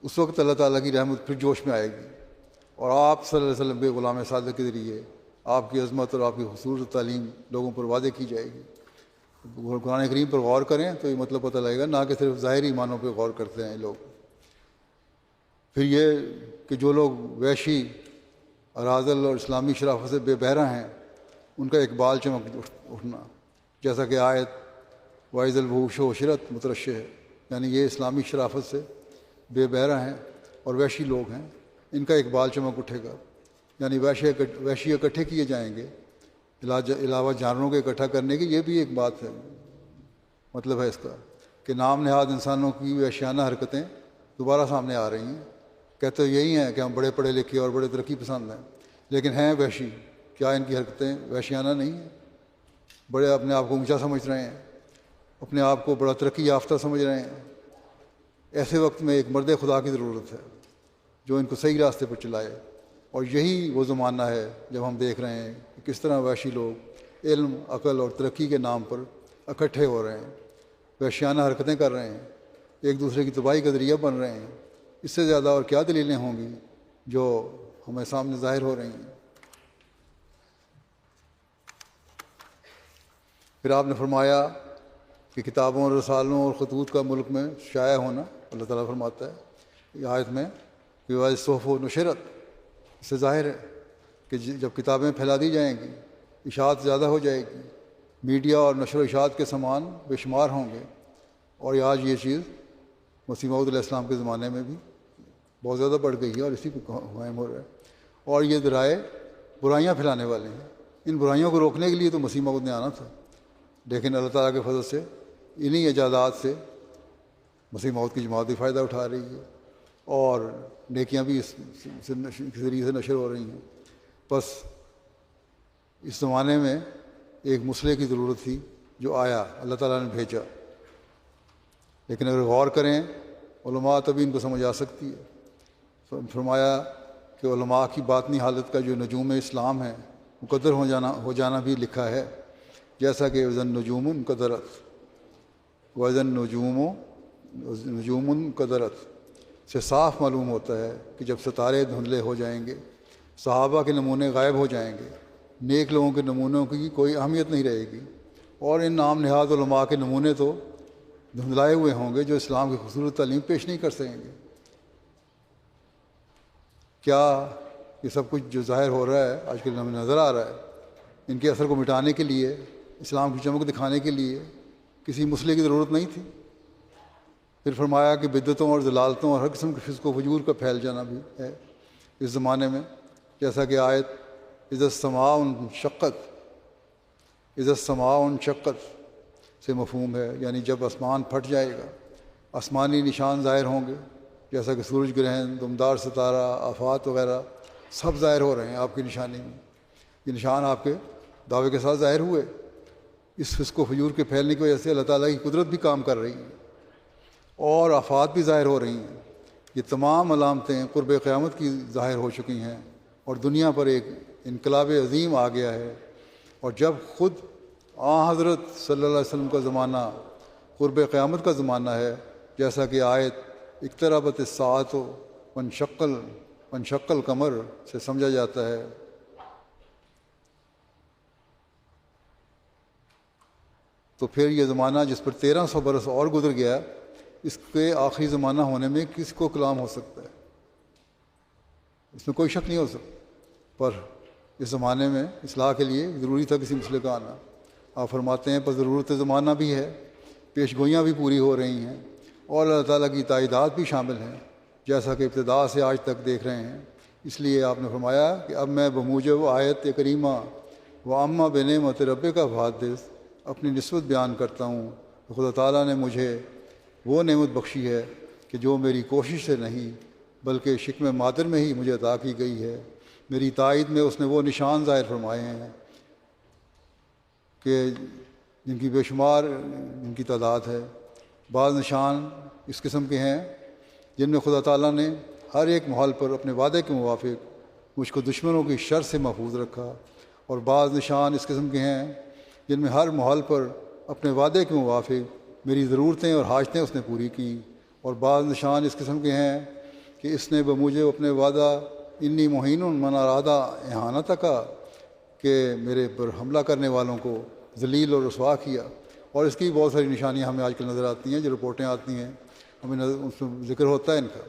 اس وقت اللہ تعالیٰ کی رحمت پھر جوش میں آئے گی اور آپ صلی اللہ علیہ وسلم کے غلام صادق کے ذریعے آپ کی عظمت اور آپ کی خصوصی تعلیم لوگوں پر واضح کی جائے گی۔ قرآن کریم پر غور کریں تو یہ مطلب پتہ لگے گا، نہ کہ صرف ظاہری معنوں پہ غور کرتے ہیں لوگ۔ پھر یہ کہ جو لوگ وحشی، اراذل اور اسلامی شرافت سے بے بہرہ ہیں، ان کا اقبال چمک اٹھنا، جیسا کہ آیت وَإِذَا الْوُحُوشُ حُشِرَتْ مترشح ہے، یعنی یہ اسلامی شرافت سے بے بہرہ ہیں اور وحشی لوگ ہیں، ان کا اقبال چمک اٹھے گا، یعنی وحشی اکٹھے کیے جائیں گے علاوہ جانوروں کے اکٹھا کرنے کی۔ یہ بھی ایک بات ہے، مطلب ہے اس کا کہ نام نہاد انسانوں کی وحشیانہ حرکتیں دوبارہ سامنے آ رہی ہیں۔ کہتے یہی ہیں کہ ہم بڑے پڑھے لکھے اور بڑے ترقی پسند ہیں، لیکن ہیں وحشی۔ کیا ان کی حرکتیں وحشیانہ نہیں ہیں؟ بڑے اپنے آپ کو اونچا سمجھ رہے ہیں، اپنے آپ کو بڑا ترقی یافتہ سمجھ رہے ہیں۔ ایسے وقت میں ایک مرد خدا کی ضرورت ہے جو ان کو صحیح راستے پر چلائے، اور یہی وہ زمانہ ہے جب ہم دیکھ رہے ہیں کہ کس طرح وحشی لوگ علم، عقل اور ترقی کے نام پر اکٹھے ہو رہے ہیں، وحشیانہ حرکتیں کر رہے ہیں، ایک دوسرے کی تباہی کا ذریعہ بن رہے ہیں۔ اس سے زیادہ اور کیا دلیلیں ہوں گی جو ہمیں سامنے ظاہر ہو رہی ہیں۔ پھر آپ نے فرمایا کہ کتابوں اور رسالوں اور خطوط کا ملک میں شائع ہونا، اللہ تعالیٰ فرماتا ہے یہ آیت میں کہ صحف و نشرت، اس سے ظاہر ہے کہ جب کتابیں پھیلا دی جائیں گی، اشاعت زیادہ ہو جائے گی، میڈیا اور نشر و اشاعت کے سامان بے شمار ہوں گے، اور آج یہ چیز مسیح موعود علیہ السلام کے زمانے میں بھی بہت زیادہ بڑھ گئی ہے اور اسی کو قائم ہو رہا ہے۔ اور یہ ذرائع برائیاں پھیلانے والے ہیں، ان برائیوں کو روکنے کے لیے تو مسیح موعود نے آنا تھا، لیکن اللہ تعالیٰ کے فضل سے انہی ایجادات سے مسیح موعود کی جماعت بھی فائدہ اٹھا رہی ہے اور نیکیاں بھی اس ذریعے سے نشر ہو رہی ہیں۔ بس اس زمانے میں ایک مسئلے کی ضرورت تھی جو آیا، اللہ تعالیٰ نے بھیجا، لیکن اگر غور کریں علماء تبھی ان کو سمجھ آ سکتی ہے۔ فرمایا کہ علماء کی باطنی حالت کا جو نجوم اسلام ہے مقدر ہو جانا بھی لکھا ہے، جیسا کہ وزن نجوم قدرت، وزن نجوم قدرت سے صاف معلوم ہوتا ہے کہ جب ستارے دھندلے ہو جائیں گے، صحابہ کے نمونے غائب ہو جائیں گے، نیک لوگوں کے نمونوں کی کوئی اہمیت نہیں رہے گی، اور ان نام نہاد علماء کے نمونے تو دھندلائے ہوئے ہوں گے جو اسلام کی خوبصورت تعلیم پیش نہیں کر سکیں گے۔ کیا یہ سب کچھ جو ظاہر ہو رہا ہے آج کل ہمیں نظر آ رہا ہے، ان کے اثر کو مٹانے کے لیے، اسلام کی چمک دکھانے کے لیے کسی مسئلے کی ضرورت نہیں تھی؟ پھر فرمایا کہ بدعتوں اور ضلالتوں اور ہر قسم کے فسق و فجور کا پھیل جانا بھی ہے اس زمانے میں، جیسا کہ آیت اذا السماء انشقت سے مفہوم ہے، یعنی جب آسمان پھٹ جائے گا، آسمانی نشان ظاہر ہوں گے، جیسا کہ سورج گرہن، دمدار ستارہ، آفات وغیرہ سب ظاہر ہو رہے ہیں آپ کی نشانی میں۔ یہ نشان آپ کے دعوے کے ساتھ ظاہر ہوئے۔ اس فسق و فجور کے پھیلنے کی وجہ سے اللہ تعالیٰ کی قدرت بھی کام کر رہی ہے اور آفات بھی ظاہر ہو رہی ہیں۔ یہ تمام علامتیں قرب قیامت کی ظاہر ہو چکی ہیں اور دنیا پر ایک انقلاب عظیم آ گیا ہے۔ اور جب خود حضرت صلی اللہ علیہ وسلم کا زمانہ قرب قیامت کا زمانہ ہے، جیسا کہ آیت اقتربت الساعۃ وانشق القمر سے سمجھا جاتا ہے۔ تو پھر یہ زمانہ جس پر 1300 برس اور گزر گیا، اس کے آخری زمانہ ہونے میں کس کو کلام ہو سکتا ہے؟ اس میں کوئی شک نہیں ہو سکتا۔ پر اس زمانے میں اصلاح کے لیے ضروری تھا کسی مسئلے کا آنا۔ آپ فرماتے ہیں پر ضرورت زمانہ بھی ہے، پیش گوئیاں بھی پوری ہو رہی ہیں اور اللہ تعالیٰ کی تائیدات بھی شامل ہیں، جیسا کہ ابتدا سے آج تک دیکھ رہے ہیں۔ اس لیے آپ نے فرمایا کہ اب میں بموجب آیت کریمہ و عامہ بنعمت رب کا حادث اپنی نسبت بیان کرتا ہوں کہ خدا تعالیٰ نے مجھے وہ نعمت بخشی ہے کہ جو میری کوشش سے نہیں بلکہ شکم مادر میں ہی مجھے عطا کی گئی ہے۔ میری تائید میں اس نے وہ نشان ظاہر فرمائے ہیں کہ جن کی بے شمار ان کی تعداد ہے۔ بعض نشان اس قسم کے ہیں جن میں خدا تعالیٰ نے ہر ایک محال پر اپنے وعدے کے موافق مجھ کو دشمنوں کی شر سے محفوظ رکھا، اور بعض نشان اس قسم کے ہیں جن میں ہر محال پر اپنے وعدے کے موافق میری ضرورتیں اور حاجتیں اس نے پوری کی، اور بعض نشان اس قسم کے ہیں کہ اس نے بموجب اپنے وعدہ انی مہین من ارادہ احانت کا کہ میرے پر حملہ کرنے والوں کو ذلیل اور رسوا کیا۔ اور اس کی بہت ساری نشانیاں ہمیں آج کل نظر آتی ہیں، جو رپورٹیں آتی ہیں ہمیں اس میں ذکر ہوتا ہے ان کا،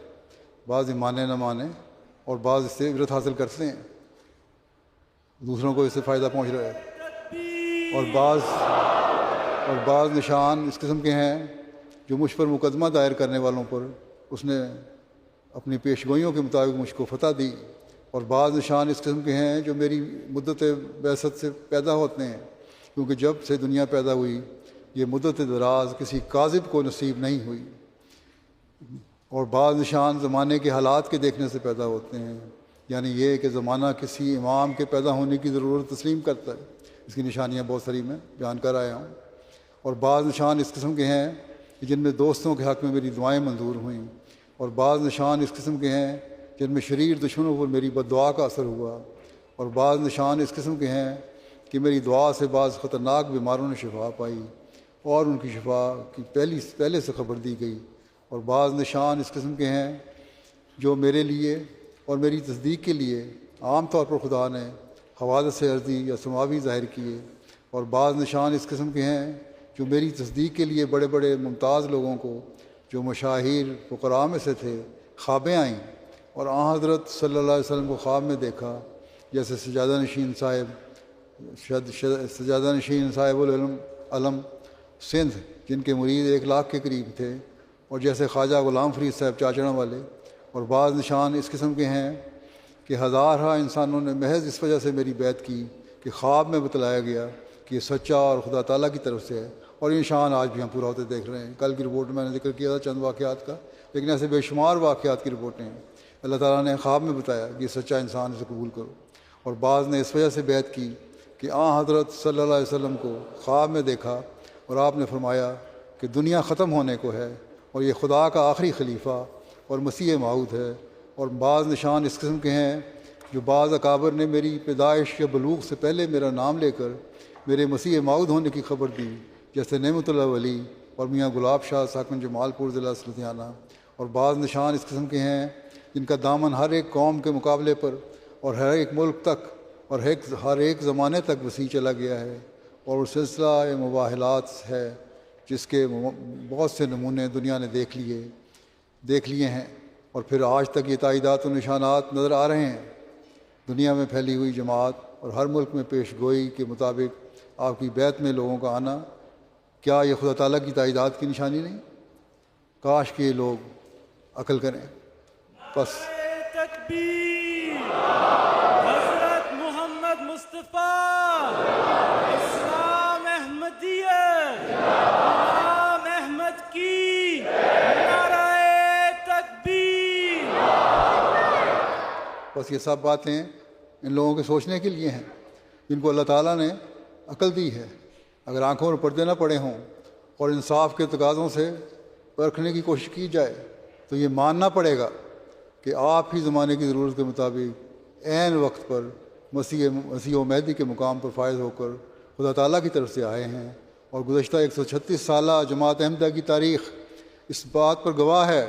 بعض مانے نہ مانے اور بعض اس سے عبرت حاصل کرتے ہیں، دوسروں کو اس سے فائدہ پہنچ رہا ہے، اور بعض نشان اس قسم کے ہیں جو مجھ پر مقدمہ دائر کرنے والوں پر اس نے اپنی پیشگوئیوں کے مطابق مجھ کو فتح دی، اور بعض نشان اس قسم کے ہیں جو میری مدت بعثت سے پیدا ہوتے ہیں، کیونکہ جب سے دنیا پیدا ہوئی یہ مدت دراز کسی کاذب کو نصیب نہیں ہوئی، اور بعض نشان زمانے کے حالات کے دیکھنے سے پیدا ہوتے ہیں، یعنی یہ کہ زمانہ کسی امام کے پیدا ہونے کی ضرورت تسلیم کرتا ہے۔ اس کی نشانیاں بہت ساری میں بیان کر آیا ہوں۔ اور بعض نشان اس قسم کے ہیں کہ جن میں دوستوں کے حق میں میری دعائیں منظور ہوئیں، اور بعض نشان اس قسم کے ہیں جن میں شریر دشمنوں پر میری بد دعا کا اثر ہوا، اور بعض نشان اس قسم کے ہیں کہ میری دعا سے بعض خطرناک بیماروں نے شفا پائی اور ان کی شفا کی پہلے سے خبر دی گئی، اور بعض نشان اس قسم کے ہیں جو میرے لیے اور میری تصدیق کے لیے عام طور پر خدا نے حوادث عرضی یا سماوی ظاہر کیے، اور بعض نشان اس قسم کے ہیں جو میری تصدیق کے لیے بڑے بڑے ممتاز لوگوں کو جو مشاہیر فقراء میں سے تھے خوابیں آئیں، اور آن حضرت صلی اللہ علیہ وسلم کو خواب میں دیکھا، جیسے سجادہ نشین صاحب العلم سندھ جن کے مرید 1,00,000 کے قریب تھے، اور جیسے خواجہ غلام فرید صاحب چاچڑا والے، اور بعض نشان اس قسم کے ہیں کہ ہزارہ انسانوں نے محض اس وجہ سے میری بیعت کی کہ خواب میں بتلایا گیا کہ یہ سچا اور خدا تعالیٰ کی طرف سے ہے، اور یہ نشان آج بھی ہم پورا ہوتے دیکھ رہے ہیں۔ کل کی رپورٹ میں نے ذکر کیا تھا چند واقعات کا، لیکن ایسے بے شمار واقعات کی رپورٹیں ہیں۔ اللہ تعالیٰ نے خواب میں بتایا کہ یہ سچا انسان اسے قبول کرو، اور بعض نے اس وجہ سے بیعت کی کہ حضرت صلی اللہ علیہ وسلم کو خواب میں دیکھا اور آپ نے فرمایا کہ دنیا ختم ہونے کو ہے اور یہ خدا کا آخری خلیفہ اور مسیح موعود ہے۔ اور بعض نشان اس قسم کے ہیں جو بعض اکابر نے میری پیدائش یا بلوغ سے پہلے میرا نام لے کر میرے مسیح موعود ہونے کی خبر دی، جیسے نعمت اللہ ولی اور میاں گلاب شاہ ساکن جمال پور ضلع لدھیانہ۔ اور بعض نشان اس قسم کے ہیں جن کا دامن ہر ایک قوم کے مقابلے پر اور ہر ایک ملک تک اور ہر ایک زمانے تک وسیع چلا گیا ہے، اور وہ سلسلہ مباحلات ہے جس کے بہت سے نمونے دنیا نے دیکھ لیے ہیں، اور پھر آج تک یہ تائیدات و نشانات نظر آ رہے ہیں۔ دنیا میں پھیلی ہوئی جماعت اور ہر ملک میں پیش گوئی کے مطابق آپ کی بیعت میں لوگوں کا آنا، کیا یہ خدا تعالیٰ کی تائیدات کی نشانی نہیں؟ کاش کہ یہ لوگ عقل کریں۔ بس تکبیر، حضرت محمد مصطفیٰ، اسلام احمدیت، غلام احمد کی نعرہ تکبیر۔ بس یہ سب باتیں ان لوگوں کے سوچنے کے لیے ہیں جن کو اللہ تعالیٰ نے عقل دی ہے۔ اگر آنکھوں میں پردے نہ پڑے ہوں اور انصاف کے تقاضوں سے پرکھنے کی کوشش کی جائے تو یہ ماننا پڑے گا کہ آپ ہی زمانے کی ضرورت کے مطابق عین وقت پر مسیح و مہدی کے مقام پر فائز ہو کر خدا تعالیٰ کی طرف سے آئے ہیں، اور گزشتہ 136 سالہ جماعت احمدیہ کی تاریخ اس بات پر گواہ ہے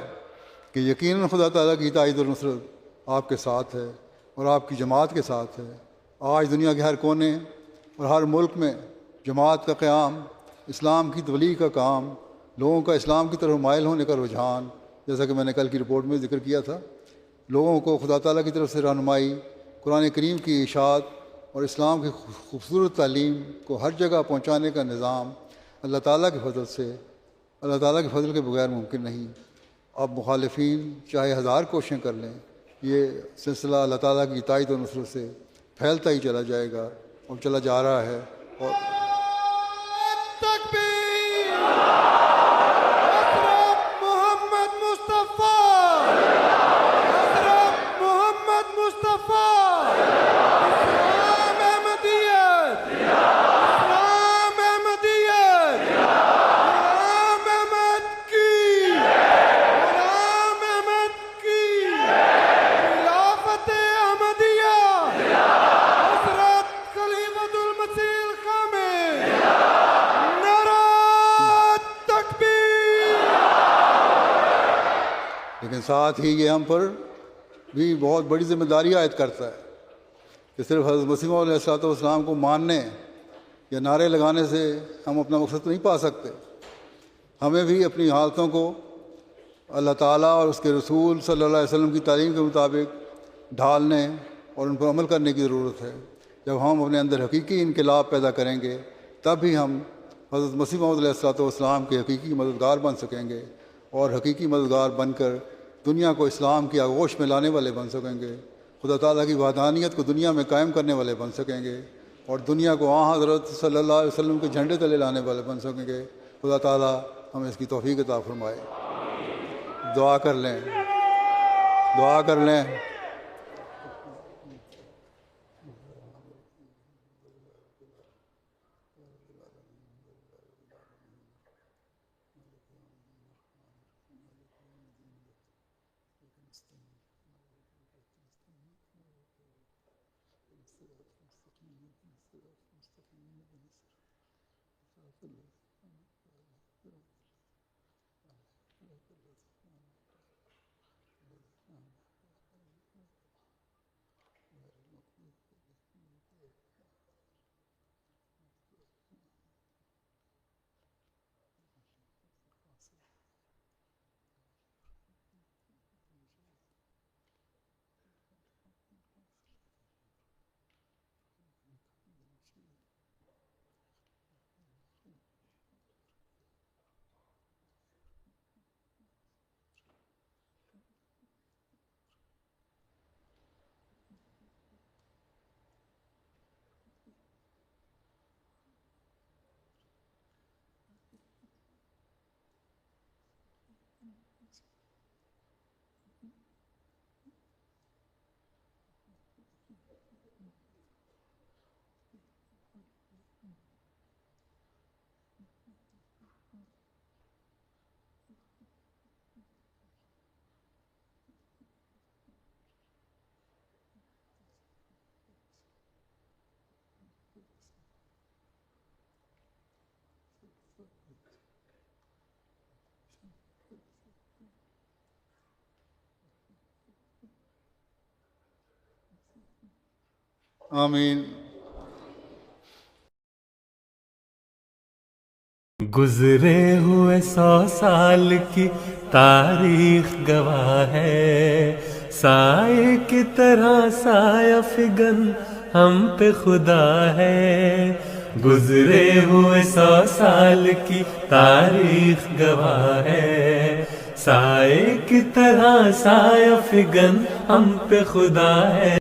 کہ یقیناً خدا تعالیٰ کی تائید اور نصرت آپ کے ساتھ ہے اور آپ کی جماعت کے ساتھ ہے۔ آج دنیا کے ہر کونے اور ہر ملک میں جماعت کا قیام، اسلام کی تبلیغ کا کام، لوگوں کا اسلام کی طرف مائل ہونے کا رجحان، جیسا کہ میں نے کل کی رپورٹ میں ذکر کیا تھا، لوگوں کو خدا تعالیٰ کی طرف سے رہنمائی، قرآن کریم کی اشاعت اور اسلام کی خوبصورت تعلیم کو ہر جگہ پہنچانے کا نظام اللہ تعالیٰ کے فضل کے بغیر ممکن نہیں۔ اب مخالفین چاہے 1000 کوششیں کر لیں یہ سلسلہ اللہ تعالیٰ کی تائید و نصرت سے پھیلتا ہی چلا جائے گا اور چلا جا رہا ہے. اور تکبیر. حضرت محمد مصطفیٰ، حضرت محمد مصطفیٰ، اسلام احمدیت، اسلام احمدیت، غلام احمد کی، غلام احمد کی، خلافت احمدیہ، حضرت خلیفۃ المسیح الخامس. نعرہ تکبیر. لیکن ساتھ ہی یہ ہم پر بھی بہت بڑی ذمہ داری عائد کرتا ہے کہ صرف حضرت مسیح موعود علیہ السلام کو ماننے یا نعرے لگانے سے ہم اپنا مقصد نہیں پا سکتے. ہمیں بھی اپنی حالتوں کو اللہ تعالیٰ اور اس کے رسول صلی اللہ علیہ وسلم کی تعلیم کے مطابق ڈھالنے اور ان پر عمل کرنے کی ضرورت ہے. جب ہم اپنے اندر حقیقی انقلاب پیدا کریں گے تب ہی ہم حضرت مسیح موعود علیہ السلام کے حقیقی مددگار بن سکیں گے اور حقیقی مددگار بن کر دنیا کو اسلام کی آغوش میں لانے والے بن سکیں گے، خدا تعالیٰ کی وحدانیت کو دنیا میں قائم کرنے والے بن سکیں گے اور دنیا کو حضرت صلی اللہ علیہ وسلم کے جھنڈے تلے لانے والے بن سکیں گے. خدا تعالیٰ ہمیں اس کی توفیق عطا فرمائے. دعا کر لیں، دعا کر لیں. آمین. گزرے ہوئے 100 سال کی تاریخ گواہ ہے، سائے کی طرح سایہ فگن ہم پہ خدا ہے. گزرے ہوئے 100 سال کی تاریخ گواہ ہے، سائے کی طرح سایہ فگن ہم پہ خدا ہے.